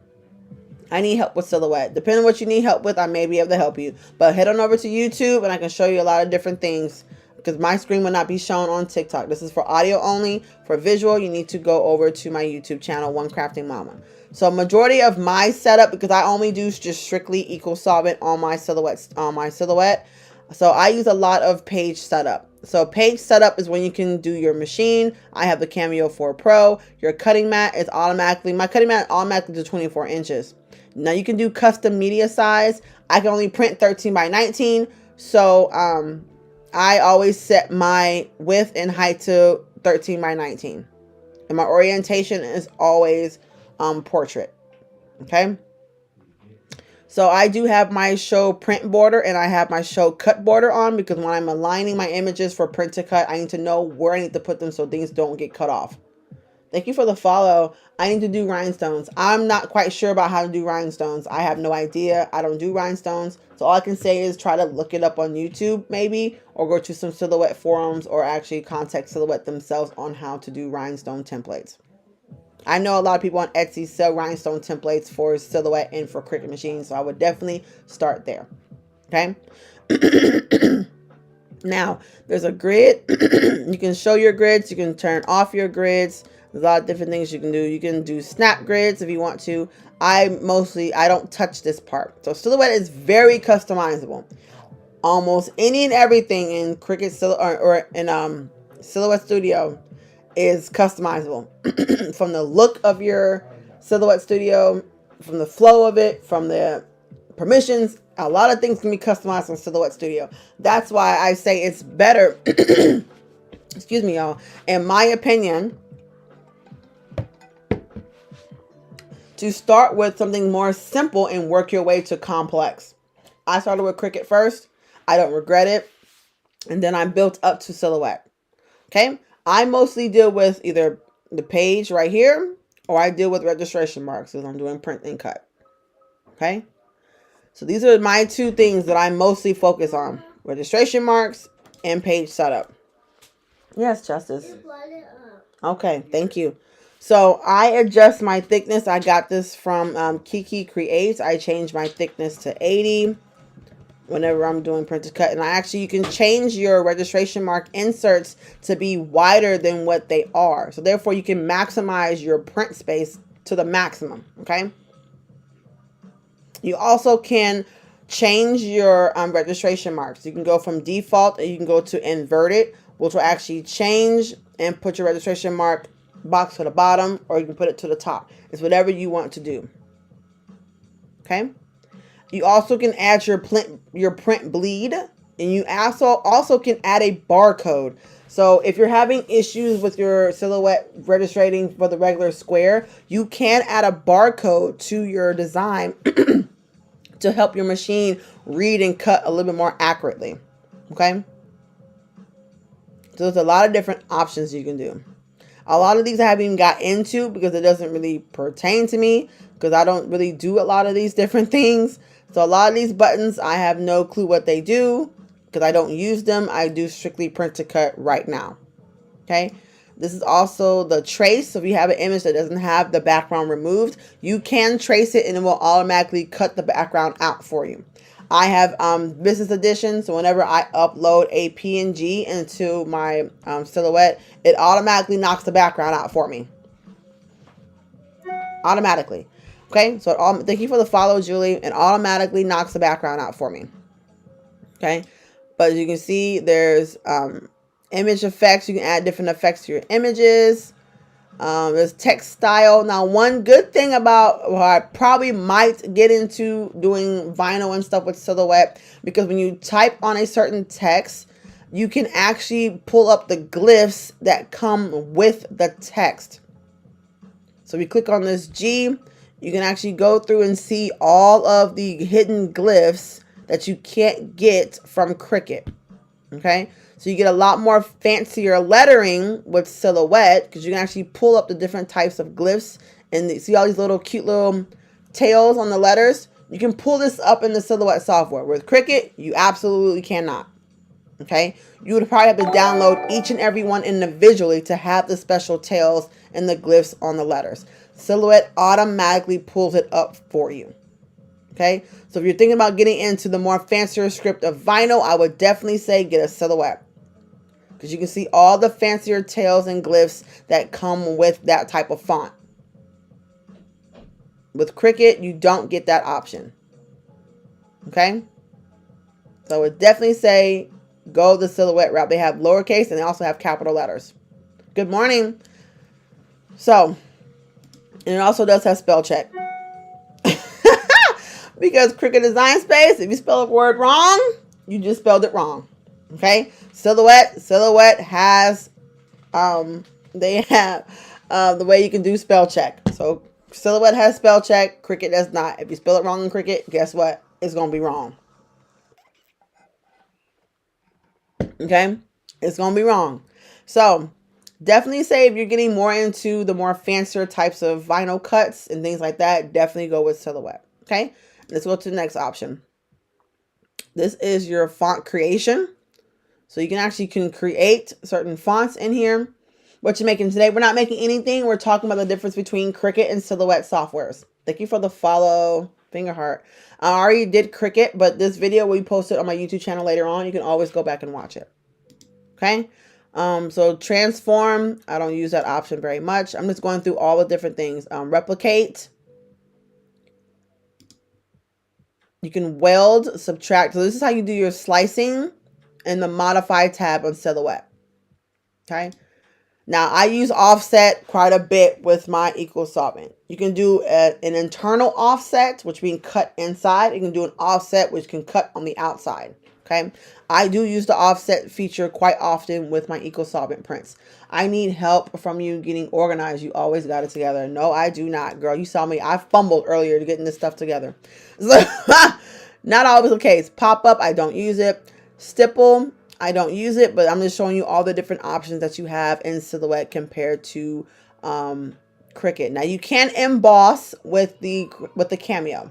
I need help with Silhouette. Depending on what you need help with, I may be able to help you. But head on over to YouTube and I can show you a lot of different things, because my screen will not be shown on TikTok. This is for audio only. For visual, you need to go over to my YouTube channel, One Crafting Mama. So majority of my setup, because I only do just strictly eco solvent on my Silhouette. So I use a lot of page setup. So page setup is when you can do your machine. I have the Cameo 4 Pro. Your cutting mat is my cutting mat automatically to 24 inches. Now you can do custom media size. I can only print 13 by 19. So I always set my width and height to 13 by 19. And my orientation is always portrait. Okay. So I do have my show print border and I have my show cut border on, because when I'm aligning my images for print to cut, I need to know where I need to put them so things don't get cut off. Thank you for the follow. I need to do rhinestones. I'm not quite sure about how to do rhinestones. I have no idea. I don't do rhinestones. So all I can say is try to look it up on YouTube maybe, or go to some Silhouette forums, or actually contact Silhouette themselves on how to do rhinestone templates. I know a lot of people on Etsy sell rhinestone templates for Silhouette and for Cricut machines, so I would definitely start there. Okay. Now, there's a grid. You can show your grids. You can turn off your grids. There's a lot of different things you can do. You can do snap grids if you want to. I don't touch this part. So Silhouette is very customizable. Almost any and everything in Cricut or in Silhouette Studio is customizable. From the look of your Silhouette Studio, from the flow of it, from the permissions, a lot of things can be customized on Silhouette Studio. That's why I say it's better, excuse me, y'all, in my opinion, to start with something more simple and work your way to complex. I started with Cricut first. I don't regret it. And then I built up to Silhouette. Okay. I mostly deal with either the page right here, or I deal with registration marks because I'm doing print and cut. Okay. So these are my two things that I mostly focus on: registration marks and page setup. Yes, Justice. Okay, thank you. So I adjust my thickness. I got this from Kiki Creates. I change my thickness to 80 whenever I'm doing print to cut. And you can change your registration mark inserts to be wider than what they are. So therefore you can maximize your print space to the maximum. Okay. You also can change your registration marks. You can go from default and you can go to inverted, which will actually change and put your registration mark box to the bottom, or you can put it to the top. It's whatever you want to do. Okay. You also can add your print bleed, and you also can add a barcode. So if you're having issues with your Silhouette registering for the regular square, you can add a barcode to your design to help your machine read and cut a little bit more accurately. Okay. So there's a lot of different options you can do. A lot of these I haven't even got into because it doesn't really pertain to me, because I don't really do a lot of these different things. So a lot of these buttons, I have no clue what they do because I don't use them. I do strictly print to cut right now. Okay. This is also the trace. So if you have an image that doesn't have the background removed, you can trace it and it will automatically cut the background out for you. I have business edition, so whenever I upload a PNG into my Silhouette, it automatically knocks the background out for me. Automatically. Okay, so thank you for the follow, Julie. It automatically knocks the background out for me. Okay, but as you can see, there's image effects. You can add different effects to your images. There's text style. Now, one good thing about, well, I probably might get into doing vinyl and stuff with Silhouette, because when you type on a certain text, you can actually pull up the glyphs that come with the text. So if you click on this G, you can actually go through and see all of the hidden glyphs that you can't get from Cricut. Okay. So you get a lot more fancier lettering with Silhouette, because you can actually pull up the different types of glyphs and see all these little cute little tails on the letters. You can pull this up in the Silhouette software. With Cricut, you absolutely cannot. Okay. You would probably have to download each and every one individually to have the special tails and the glyphs on the letters. Silhouette automatically pulls it up for you. Okay. So if you're thinking about getting into the more fancier script of vinyl, I would definitely say get a Silhouette, because you can see all the fancier tails and glyphs that come with that type of font. With Cricut, you don't get that option. Okay. So I would definitely say go the Silhouette route. They have lowercase and they also have capital letters. Good morning. So, and it also does have spell check. Because Cricut Design Space, if you spell a word wrong, you just spelled it wrong. Okay. Silhouette has, they have the way you can do spell check. So Silhouette has spell check. Cricut does not. If you spell it wrong in Cricut, guess what? It's going to be wrong. Okay. It's going to be wrong. So Definitely say if you're getting more into the more fancier types of vinyl cuts and things like that, definitely go with Silhouette. Okay, let's go to the next option. This is your font creation. So you can create certain fonts in here. What you're making today, we're not making anything. We're talking about the difference between Cricut and Silhouette softwares. Thank you for the follow, finger heart. I already did Cricut, but this video we posted on my YouTube channel later on. You can always go back and watch it. Okay. So transform, I don't use that option very much. I'm just going through all the different things. Replicate. You can weld, subtract. So this is how you do your slicing in the modify tab on Silhouette. Okay. Now I use offset quite a bit with my Eco Solvent. You can do an internal offset, which means cut inside. You can do an offset, which can cut on the outside. Okay. I do use the offset feature quite often with my Eco Solvent prints. I need help from you getting organized. You always got it together. No, I do not, girl. You saw me. I fumbled earlier to getting this stuff together. So, not always the case. Pop up, I don't use it. Stipple, I don't use it, but I'm just showing you all the different options that you have in Silhouette compared to Cricut. Now you can emboss with the Cameo.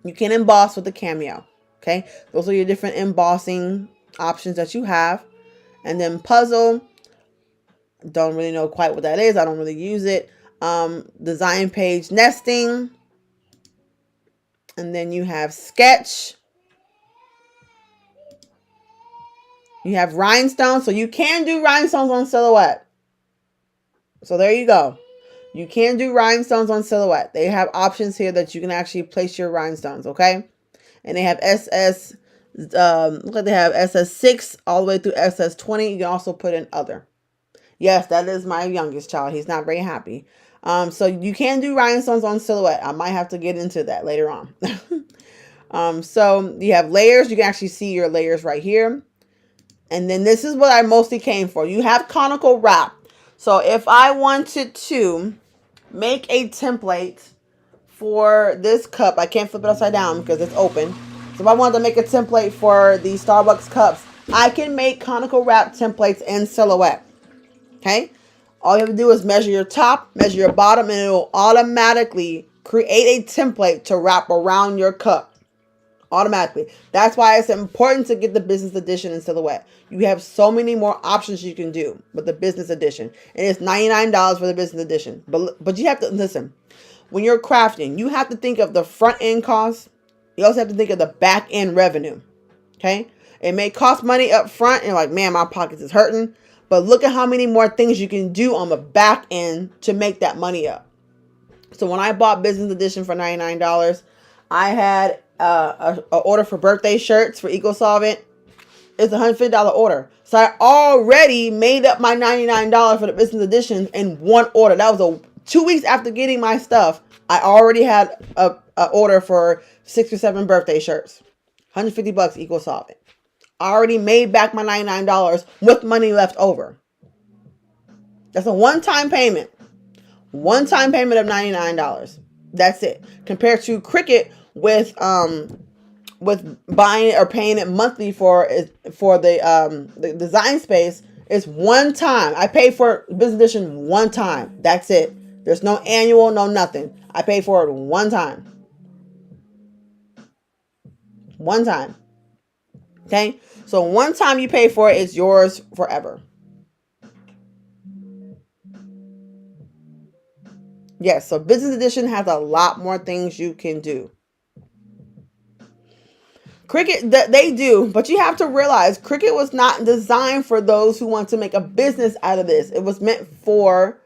You can emboss with the Cameo. Okay, those are your different embossing options that you have. And then puzzle, don't really know quite what that is. I don't really use it. Design page nesting. And then you have sketch. You have rhinestones. So you can do rhinestones on Silhouette. So there you go. You can do rhinestones on Silhouette. They have options here that you can actually place your rhinestones. Okay. And they have SS, look like they have SS6 all the way through SS20. You can also put in other. Yes, that is my youngest child. He's not very happy. So you can do rhinestones on Silhouette. I might have to get into that later on. So you have layers. You can actually see your layers right here. And then this is what I mostly came for. You have conical wrap. So if I wanted to make a template for this cup, I can't flip it upside down because it's open. So if I wanted to make a template for the Starbucks cups, I can make conical wrap templates in Silhouette. Okay. All you have to do is measure your top, measure your bottom, and it will automatically create a template to wrap around your cup. Automatically. That's why it's important to get the business edition in Silhouette. You have so many more options you can do with the business edition. And it's $99 for the business edition. But you have to listen. When you're crafting, you have to think of the front end costs. You also have to think of the back end revenue. Okay? It may cost money up front and like, man, my pockets is hurting. But look at how many more things you can do on the back end to make that money up. So when I bought business edition for $99, I had a order for birthday shirts for Eco Solvent. It's a $150 order. So I already made up my $99 for the business edition in one order. That was 2 weeks after getting my stuff. I already had a order for 6 or 7 birthday shirts. $150 Eco Solvent. I already made back my $99 with money left over. That's a one-time payment. One-time payment of $99. That's it. Compared to Cricut with buying it or paying it monthly for the design space, it's one time. I pay for business edition one time. That's it. There's no annual, no nothing. I pay for it one time. One time. Okay? So one time you pay for it, it's yours forever. Yes, so business edition has a lot more things you can do. Cricut, they do, but you have to realize Cricut was not designed for those who want to make a business out of this. It was meant for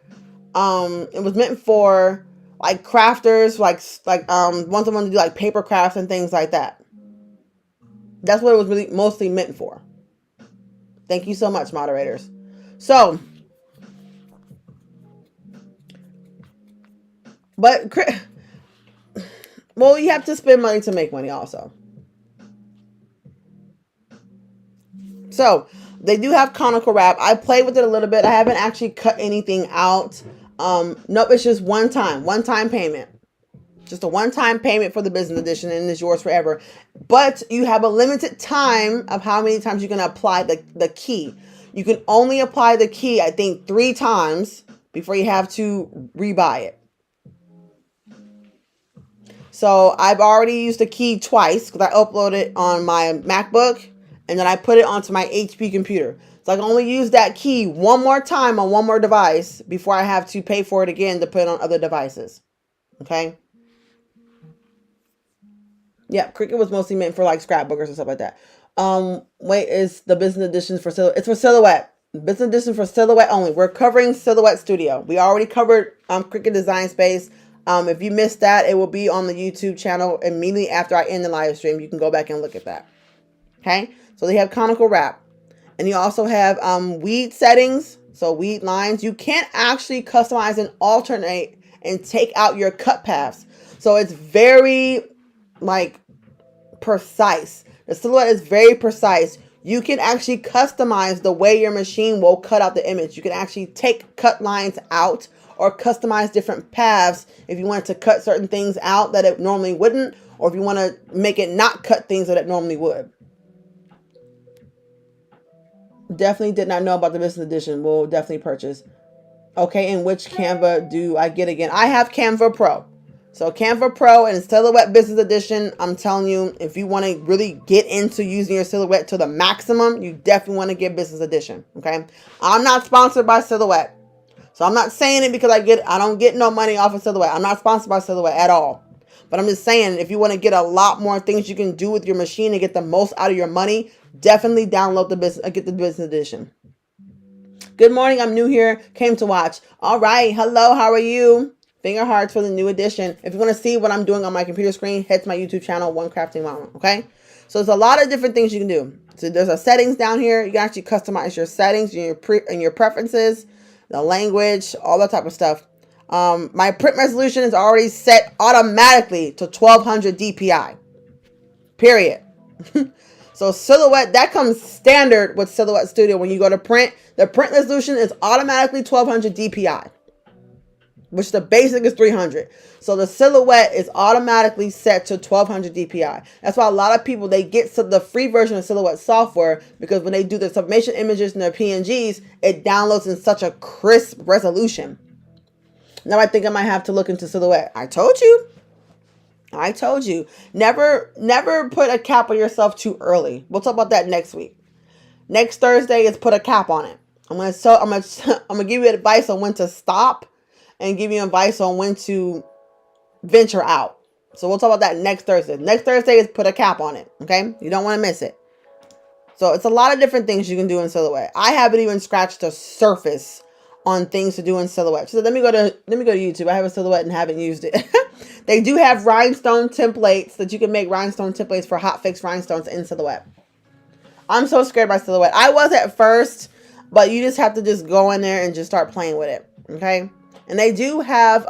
like crafters, like want someone to do like paper crafts and things like that. That's what it was really mostly meant for. Thank you so much, moderators. So, but well, you have to spend money to make money also. So they do have conical wrap. I played with it a little bit. I haven't actually cut anything out. Nope, it's just one-time payment. Just a one-time payment for the business edition, and it's yours forever. But you have a limited time of how many times you're going to apply the key. You can only apply the key, I think, 3 times before you have to rebuy it. So I've already used the key twice because I uploaded it on my MacBook and then I put it onto my HP computer. So I can only use that key one more time on one more device before I have to pay for it again to put it on other devices. Okay. Yeah, Cricut was mostly meant for like scrapbookers and stuff like that. Wait, is the business edition for Silhouette? It's for Silhouette. Business edition for Silhouette only. We're covering Silhouette Studio. We already covered Cricut Design Space. If you missed that, it will be on the YouTube channel immediately after I end the live stream. You can go back and look at that. Okay, so they have conical wrap, and you also have weed settings, so weed lines. You can't actually customize and alternate and take out your cut paths. So it's very like precise. The Silhouette is very precise. You can actually customize the way your machine will cut out the image. You can actually take cut lines out or customize different paths if you want to cut certain things out that it normally wouldn't, or if you want to make it not cut things that it normally would. Definitely did not know about the business edition. We'll definitely purchase. Okay, and which Canva do I get again? I have Canva Pro. So Canva Pro and Silhouette Business Edition, I'm telling you, if you want to really get into using your Silhouette to the maximum, you definitely want to get Business Edition. Okay, I'm not sponsored by Silhouette. So I'm not saying it because I don't get no money off of Silhouette. I'm not sponsored by Silhouette at all. But I'm just saying, if you want to get a lot more things you can do with your machine and get the most out of your money, definitely download the business, get the Business Edition. Good morning. I'm new here. Came to watch. All right. Hello. How are you? Finger hearts for the new edition. If you want to see what I'm doing on my computer screen, head to my YouTube channel, One Crafting Mama. Okay. So there's a lot of different things you can do. So there's a settings down here. You can actually customize your settings and your preferences, the language, all that type of stuff. My print resolution is already set automatically to 1200 DPI. Period. So Silhouette, that comes standard with Silhouette Studio. When you go to print, the print resolution is automatically 1200 DPI, which the basic is 300. So the Silhouette is automatically set to 1200 DPI. That's why a lot of people, they get the free version of Silhouette software, because when they do their sublimation images and their PNGs, it downloads in such a crisp resolution. Now I think I might have to look into Silhouette. I told you. Never put a cap on yourself too early. We'll talk about that next week. Next Thursday is put a cap on it. I'm gonna give you advice on when to stop and give you advice on when to venture out. So we'll talk about that next Thursday. Next Thursday is put a cap on it. Okay, you don't want to miss it. So it's a lot of different things you can do in Silhouette. I haven't even scratched the surface on things to do in Silhouette. So let me go to YouTube. I have a Silhouette and haven't used it. They do have rhinestone templates that you can make rhinestone templates for hotfix rhinestones in Silhouette. I'm so scared by Silhouette. I was at first, but you just have to just go in there and just start playing with it. Okay. And they do have,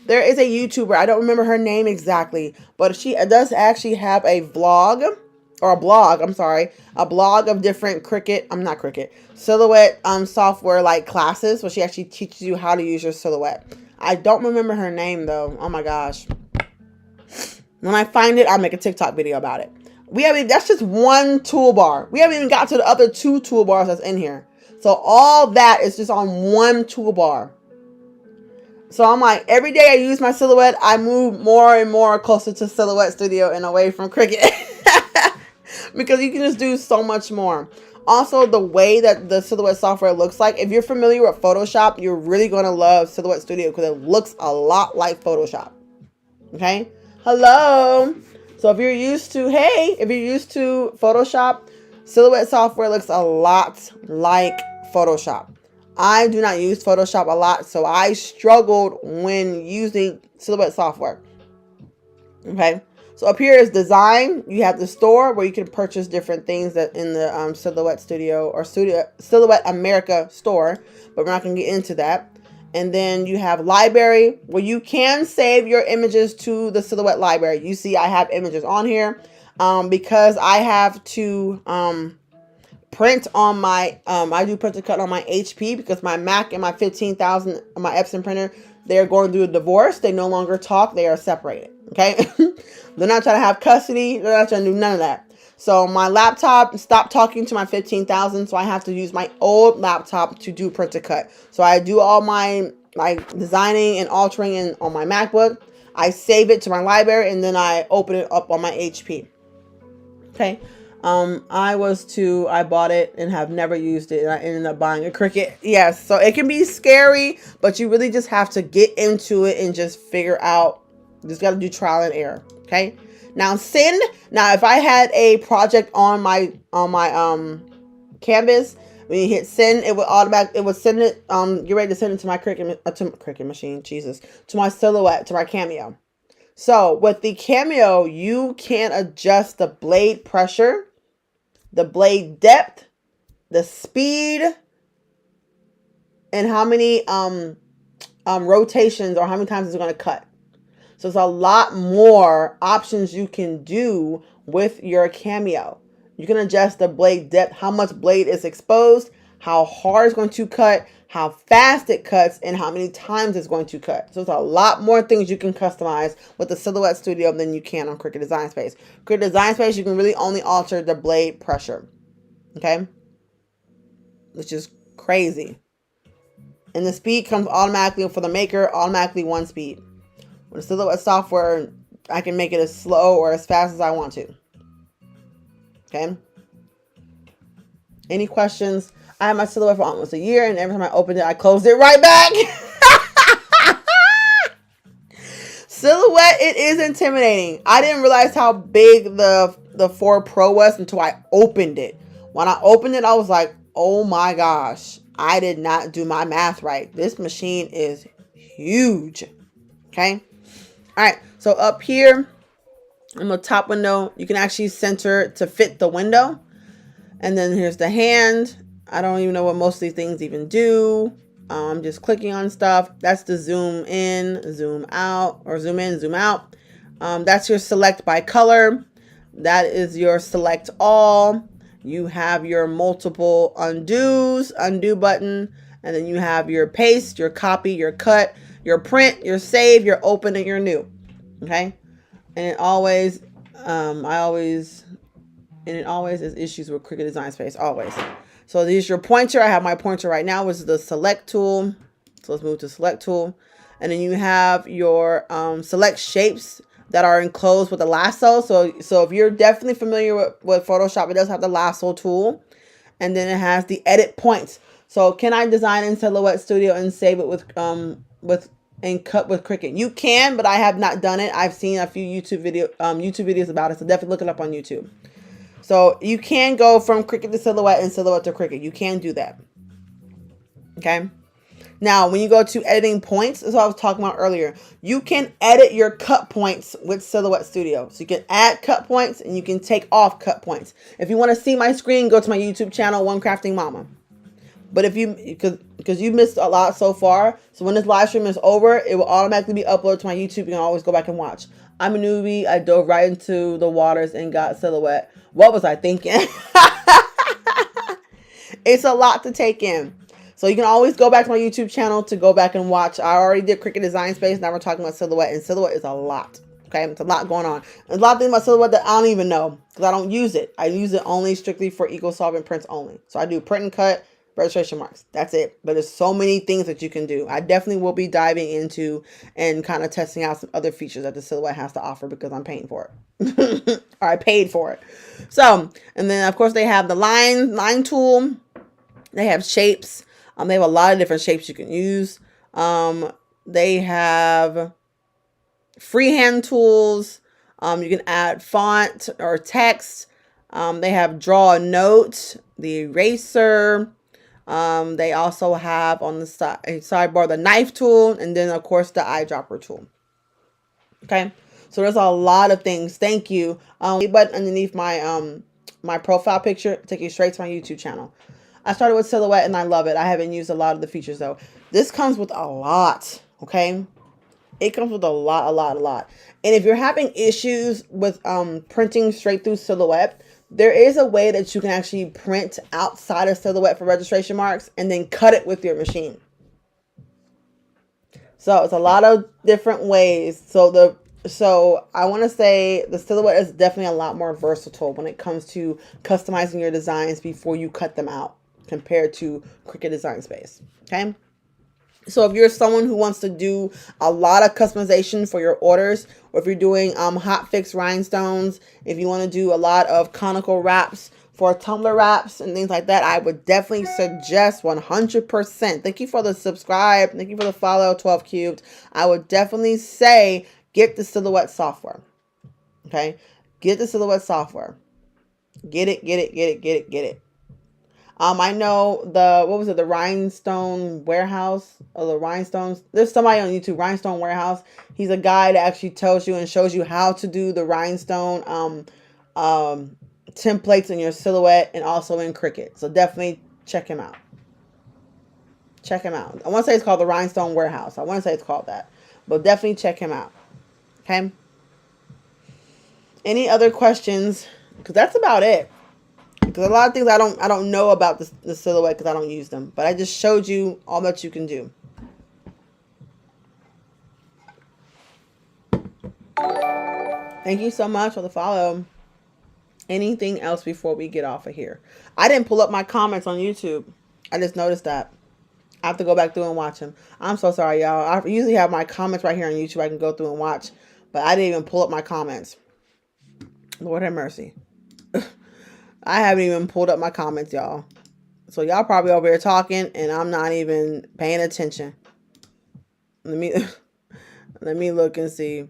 there is a YouTuber, I don't remember her name exactly, but she does actually have a blog of different Silhouette software like classes, where she actually teaches you how to use your Silhouette. I don't remember her name though. Oh my gosh. When I find it, I'll make a TikTok video about it. That's just one toolbar. We haven't even got to the other 2 toolbars that's in here. So all that is just on one toolbar. So I'm like, every day I use my Silhouette, I move more and more closer to Silhouette Studio and away from Cricut. Because you can just do so much more. Also, the way that the Silhouette software looks like, if you're familiar with Photoshop, you're really going to love Silhouette Studio because it looks a lot like Photoshop. Okay? Hello. So if you're used to Photoshop, Silhouette software looks a lot like Photoshop. I do not use Photoshop a lot, so I struggled when using Silhouette software. Okay, so up here is design. You have the store where you can purchase different things that in the Silhouette Studio or Silhouette America store, but we're not going to get into that. And then you have library, where you can save your images to the Silhouette library. You see I have images on here because I have to print on my, I do print to cut on my HP because my Mac and my 15,000, my Epson printer, they're going through a divorce. They no longer talk. They are separated. Okay. They're not trying to have custody. They're not trying to do none of that. So my laptop stopped talking to my 15,000, so I have to use my old laptop to do print to cut. So I do all my designing and altering on my MacBook. I save it to my library, and then I open it up on my HP. Okay. I bought it and have never used it, and I ended up buying a Cricut. Yes, so it can be scary, but you really just have to get into it and just figure out. Just got to do trial and error. Okay. Now send. Now if I had a project on my Canvas, when you hit send, it would send it. Get ready to send it to my Cricut machine. Jesus, to my Silhouette, to my Cameo. So with the Cameo, you can adjust the blade pressure, the blade depth, the speed, and how many rotations or how many times it's going to cut. So it's a lot more options you can do with your Cameo. You can adjust the blade depth, how much blade is exposed, how hard it's going to cut, how fast it cuts, and how many times it's going to cut. So it's a lot more things you can customize with the Silhouette Studio than you can on Cricut Design Space. Cricut Design Space, you can really only alter the blade pressure. Okay? Which is crazy. And the speed comes automatically for the maker, automatically 1 speed. With the Silhouette software, I can make it as slow or as fast as I want to. Okay? Any questions? I had my Silhouette for almost a year, and every time I opened it, I closed it right back. Silhouette, it is intimidating. I didn't realize how big the 4 Pro was until I opened it. When I opened it, I was like, oh my gosh, I did not do my math right. This machine is huge. Okay? All right, so up here on the top window, you can actually center it to fit the window. And then here's the hand. I don't even know what most of these things even do. I'm just clicking on stuff. That's the zoom in, zoom out, or zoom in, zoom out. That's your select by color. That is your select all. You have your multiple undos, undo button. And then you have your paste, your copy, your cut, your print, your save, your open, and your new. Okay. And it always, it always is issues with Cricut Design Space, always. So there's your pointer. I have my pointer right now, which is the select tool. So let's move to select tool. And then you have your select shapes that are enclosed with a lasso. So if you're definitely familiar with Photoshop, it does have the lasso tool. And then it has the edit points. So can I design in Silhouette Studio and save it with and cut with Cricut? You can, but I have not done it. I've seen a few YouTube videos about it. So definitely look it up on YouTube. So you can go from Cricut to Silhouette and Silhouette to Cricut. You can do that. Okay. Now, when you go to editing points, that's what I was talking about earlier. You can edit your cut points with Silhouette Studio. So you can add cut points and you can take off cut points. If you want to see my screen, go to my YouTube channel, One Crafting Mama. But if you, because you missed a lot so far, so when this live stream is over, it will automatically be uploaded to my YouTube. You can always go back and watch. I'm a newbie. I dove right into the waters and got Silhouette. What was I thinking? It's a lot to take in. So you can always go back to my YouTube channel to go back and watch. I already did Cricut Design Space. Now we're talking about Silhouette. And Silhouette is a lot. Okay? It's a lot going on. There's a lot of things about Silhouette that I don't even know. Because I don't use it. I use it only strictly for eco-solvent prints only. So I do print and cut, registration marks. That's it. But there's so many things that you can do. I definitely will be diving into and kind of testing out some other features that the Silhouette has to offer because I'm paying for it. Or I paid for it. So, and then of course they have the line tool. They have shapes. They have a lot of different shapes you can use. They have freehand tools. You can add font or text. They have draw a note, the eraser. They also have on the sidebar the knife tool, and then of course the eyedropper tool. Okay, so there's a lot of things. Thank you. Button underneath my my profile picture take you straight to my YouTube channel. I started with Silhouette and I love it. I haven't used a lot of the features though. This comes with a lot. Okay, it comes with a lot. And if you're having issues with printing straight through Silhouette, there is a way that you can actually print outside of Silhouette for registration marks and then cut it with your machine. So it's a lot of different ways. So the So I want to say the silhouette is definitely a lot more versatile when it comes to customizing your designs before you cut them out compared to Cricut Design Space. Okay. So if you're someone who wants to do a lot of customization for your orders, or if you're doing hot fix rhinestones, if you want to do a lot of conical wraps for tumbler wraps and things like that, I would definitely suggest 100%. Thank you for the subscribe. Thank you for the follow, 12 cubed. I would definitely say get the Silhouette software. Okay. Get the Silhouette software. Get it, get it, get it, get it, get it. I know the Rhinestone Warehouse, or the Rhinestones. There's somebody on YouTube, Rhinestone Warehouse. He's a guy that actually tells you and shows you how to do the rhinestone templates in your Silhouette and also in Cricut. So definitely check him out. Check him out. I want to say it's called the Rhinestone Warehouse. I want to say it's called that. But definitely check him out. Okay? Any other questions? Because that's about it. Because a lot of things I don't know about the Silhouette because I don't use them. But I just showed you all that you can do. Thank you so much for the follow. Anything else before we get off of here? I didn't pull up my comments on YouTube. I just noticed that. I have to go back through and watch them. I'm so sorry, y'all. I usually have my comments right here on YouTube I can go through and watch. But I didn't even pull up my comments. Lord have mercy. I haven't even pulled up my comments, y'all. So y'all probably over here talking and I'm not even paying attention. Let me look and see.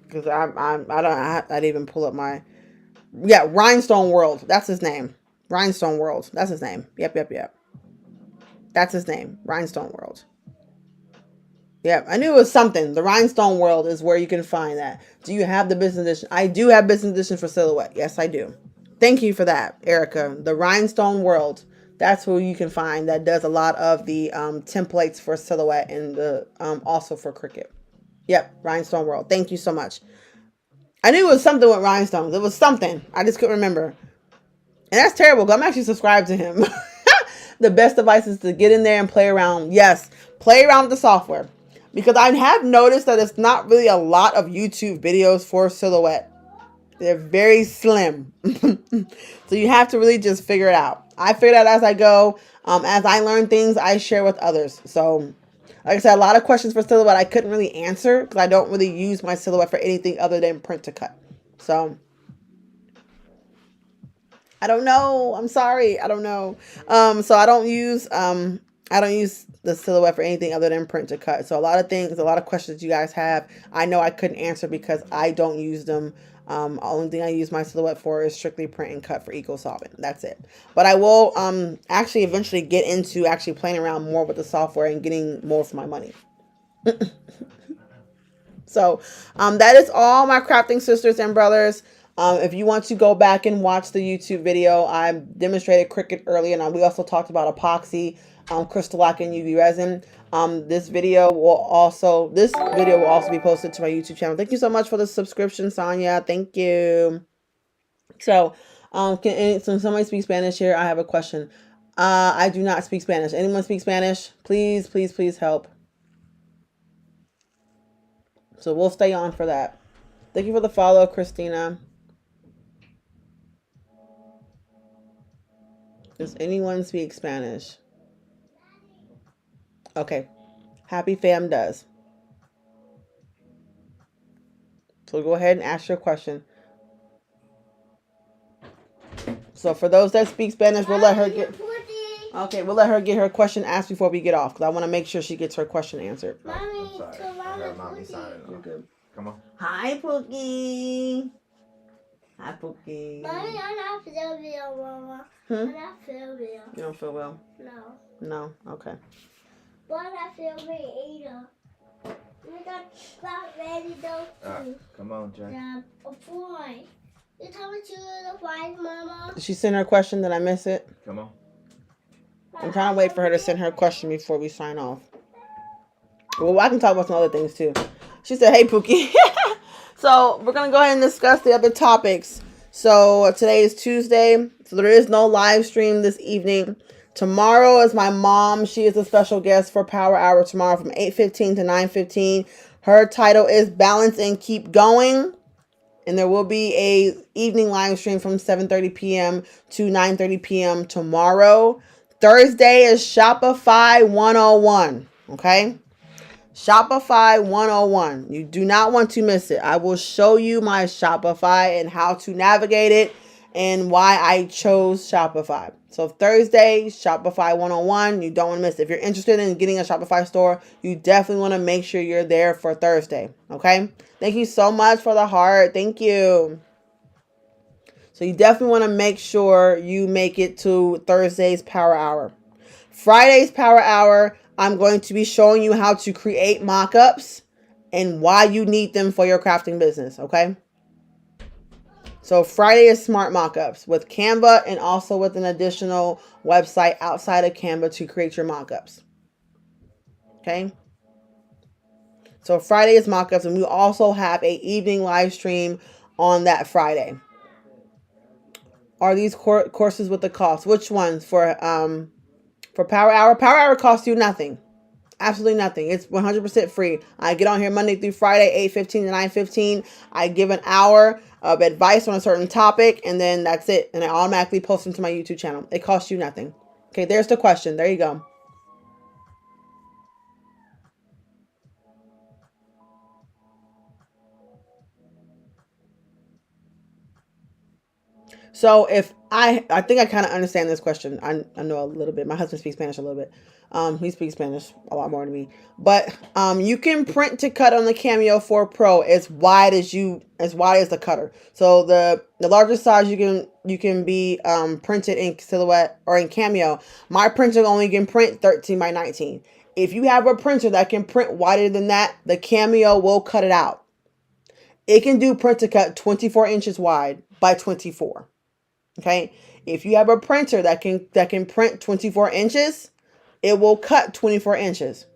Because I didn't even pull up my, Rhinestone World. That's his name. Rhinestone World. That's his name. Yep. That's his name. Rhinestone World. Yep, I knew it was something. The Rhinestone World is where you can find that. Do you have the business edition? I do have business edition for Silhouette. Yes, I do. Thank you for that, Erica. The Rhinestone World. That's who you can find that does a lot of the templates for Silhouette and the also for Cricut. Yep, Rhinestone World. Thank you so much. I knew it was something with rhinestones. It was something. I just couldn't remember. And that's terrible because I'm actually subscribed to him. The best advice is to get in there and play around. Yes, play around with the software. Because I have noticed that it's not really a lot of YouTube videos for Silhouette. They're very slim. So you have to really just figure it out. I figure it out as I go. As I learn things, I share with others. So, like I said, a lot of questions for Silhouette I couldn't really answer because I don't really use my Silhouette for anything other than print to cut. So, I don't know. I'm sorry. I don't know. So I don't use the Silhouette for anything other than print to cut. So a lot of questions you guys have, I know I couldn't answer because I don't use them. Only thing I use my Silhouette for is strictly print and cut for EcoSolvent. That's it. But I will actually eventually get into actually playing around more with the software and getting more for my money. So that is all, my crafting sisters and brothers. If you want to go back and watch the YouTube video, I demonstrated Cricut earlier, and we also talked about epoxy, crystal lock, and UV resin. This video will also be posted to my YouTube channel. Thank you so much for the subscription, Sonia. Thank you. So, can somebody speak Spanish here? I have a question. I do not speak Spanish. Anyone speak Spanish? Please, please, please help. So we'll stay on for that. Thank you for the follow, Christina. Does anyone speak Spanish? Okay. Happy Fam does. So go ahead and ask your question. So for those that speak Spanish, we'll let her get... Okay, we'll let her get her question asked before we get off, because I want to make sure she gets her question answered. Mommy, You're good. Come on. Hi, Pookie. Hi, Pookie. Mommy, I'm not feeling well, Mama. I'm not feeling well. You don't feel well? No. No? Okay. But I feel me either. We got ready though too. Come on, Jay. Yeah, a boy. You tell me to the white, Mama. Did she send her question? Did I miss it? Come on. I'm trying to wait for her to send her question before we sign off. Well, I can talk about some other things too. She said, hey, Pookie. So we're going to go ahead and discuss the other topics. So today is Tuesday. So there is no live stream this evening. Tomorrow is my mom. She is a special guest for Power Hour tomorrow from 8:15 to 9:15. Her title is Balance and Keep Going. And there will be a evening live stream from 7:30 p.m. to 9:30 p.m. tomorrow. Thursday is Shopify 101. Okay? Shopify 101. You do not want to miss it. I will show you my Shopify and how to navigate it and why I chose Shopify. So Thursday, Shopify 101. You don't want to miss it. If you're interested in getting a Shopify store, you definitely want to make sure you're there for Thursday. Okay? Thank you so much for the heart. Thank you. So you definitely want to make sure you make it to Thursday's Power Hour. Friday's Power Hour, I'm going to be showing you how to create mock-ups and why you need them for your crafting business, okay? So Friday is Smart Mock-ups with Canva and also with an additional website outside of Canva to create your mock-ups. Okay? So Friday is mock-ups, and we also have an evening live stream on that Friday. Are these courses with the cost? Which ones? For Power Hour? Power Hour costs you nothing. Absolutely nothing. It's 100% free. I get on here Monday through Friday, 8:15 to 9:15. I give an hour of advice on a certain topic, and then that's it. And I automatically post them to my YouTube channel. It costs you nothing. Okay, there's the question. There you go. So if I think I kind of understand this question. I know a little bit. My husband speaks Spanish a little bit. He speaks Spanish a lot more than me. But you can print to cut on the Cameo 4 Pro as wide as the cutter. So the larger size you can be printed in Silhouette or in Cameo. My printer only can print 13 by 19. If you have a printer that can print wider than that, the Cameo will cut it out. It can do print to cut 24 inches wide by 24. Okay, if you have a printer that can print 24 inches, it will cut 24 inches.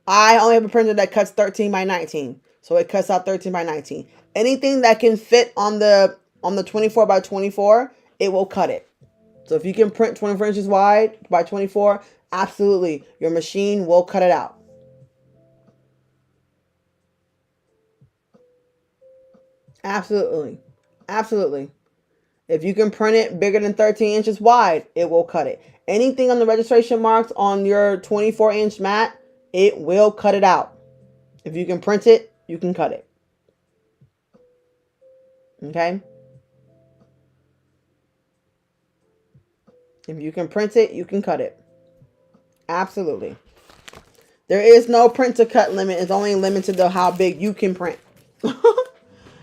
I only have a printer that cuts 13 by 19, so it cuts out 13 by 19. Anything that can fit on the 24 by 24, it will cut it. So if you can print 24 inches wide by 24, absolutely, your machine will cut it out. Absolutely, absolutely. If you can print it bigger than 13 inches wide, it will cut it. Anything on the registration marks on your 24-inch mat, it will cut it out. If you can print it, you can cut it. Okay? If you can print it, you can cut it. Absolutely. There is no print to cut limit. It's only limited to how big you can print.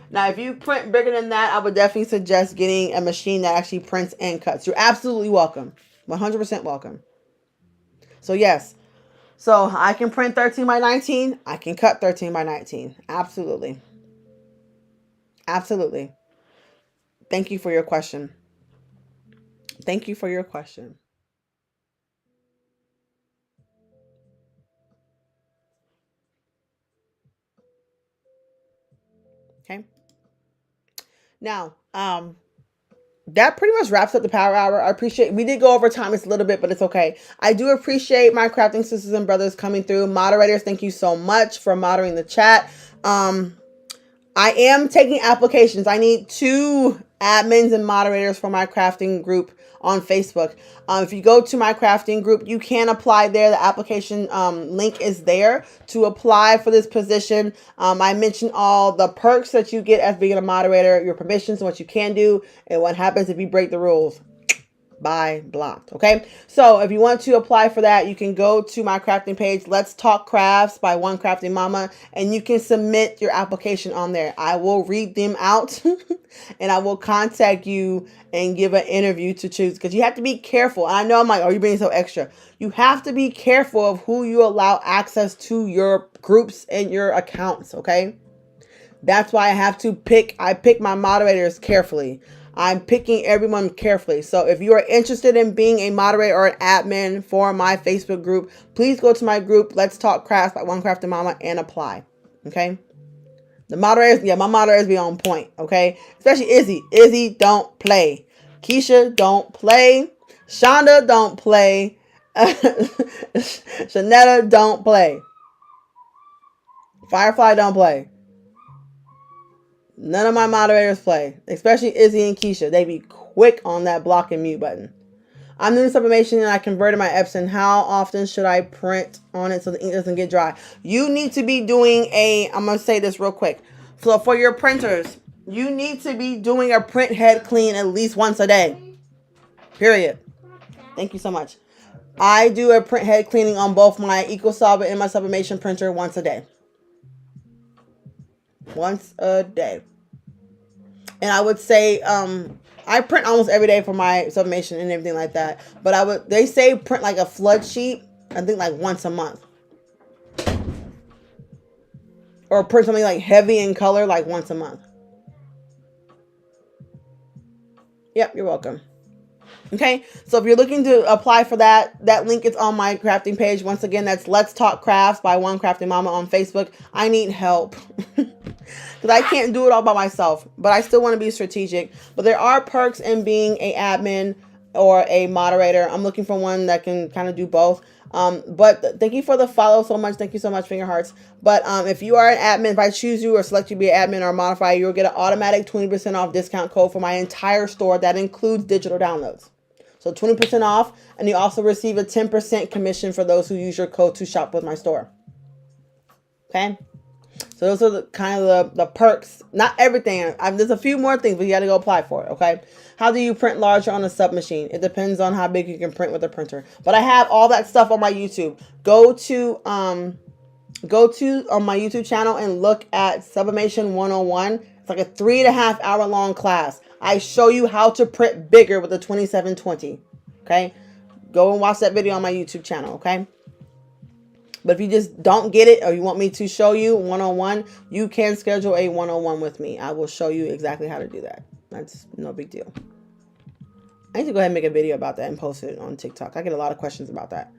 Now, if you print bigger than that, I would definitely suggest getting a machine that actually prints and cuts. You're absolutely welcome. 100% welcome. So, yes. So, I can print 13 by 19. I can cut 13 by 19. Absolutely. Absolutely. Thank you for your question. Thank you for your question. Okay. Now, that pretty much wraps up the Power Hour. I appreciate, we did go over time. It's a little bit, but it's okay. I do appreciate my crafting sisters and brothers coming through. Moderators, thank you so much for moderating the chat. I am taking applications. I need 2 admins and moderators for my crafting group on Facebook. If you go to my crafting group, you can apply there. The application link is there to apply for this position. I mentioned all the perks that you get as being a moderator, your permissions, and what you can do, and what happens if you break the rules. Bye, blocked. Okay, so if you want to apply for that, you can go to my crafting page, Let's Talk Crafts by One Crafting Mama, and you can submit your application on there. I will read them out and I will contact you and give an interview to choose, because you have to be careful. And I know I'm like, oh, you're being so extra. You have to be careful of who you allow access to your groups and your accounts. Okay, that's why I pick my moderators carefully. I'm picking everyone carefully. So if you are interested in being a moderator or an admin for my Facebook group, please go to my group, Let's Talk Crafts by One Crafting Mama, and apply. Okay? The moderators, my moderators be on point. Okay? Especially Izzy. Izzy, don't play. Keisha, don't play. Shonda, don't play. Shanetta, don't play. Firefly, don't play. None of my moderators play, especially Izzy and Keisha. They be quick on that block and mute button. I'm doing sublimation and I converted my Epson. How often should I print on it so the ink doesn't get dry? You need to be doing I'm going to say this real quick. So for your printers, you need to be doing a print head clean at least once a day. Period. Thank you so much. I do a print head cleaning on both my EcoSolvent and my sublimation printer once a day. Once a day. And I would say, I print almost every day for my sublimation and everything like that. But they say print like a flood sheet, I think like once a month. Or print something like heavy in color like once a month. Yep, you're welcome. Okay, so if you're looking to apply for that link is on my crafting page. Once again, that's Let's Talk Crafts by One Crafting Mama on Facebook. I need help because I can't do it all by myself, but I still want to be strategic. But there are perks in being an admin or a moderator. I'm looking for one that can kind of do both. But thank you for the follow so much. Thank you so much, Finger Hearts. But if you are an admin, if I choose you or select you to be an admin or a modifier, you'll get an automatic 20% off discount code for my entire store. That includes digital downloads. So 20% off, and you also receive a 10% commission for those who use your code to shop with my store. Okay? So those are the kind of the perks. Not everything. There's a few more things, but you got to go apply for it, okay? How do you print larger on a sub machine? It depends on how big you can print with a printer. But I have all that stuff on my YouTube. Go to my YouTube channel and look at Sublimation 101. It's like a 3.5 hour long class. I show you how to print bigger with the 2720. Okay? Go and watch that video on my YouTube channel, okay? But if you just don't get it or you want me to show you 101, you can schedule a 101 with me. I will show you exactly how to do that. That's no big deal. I need to go ahead and make a video about that and post it on TikTok. I get a lot of questions about that.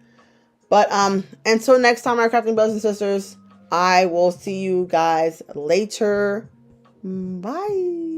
But until next time, my crafting brothers and sisters, I will see you guys later. Bye.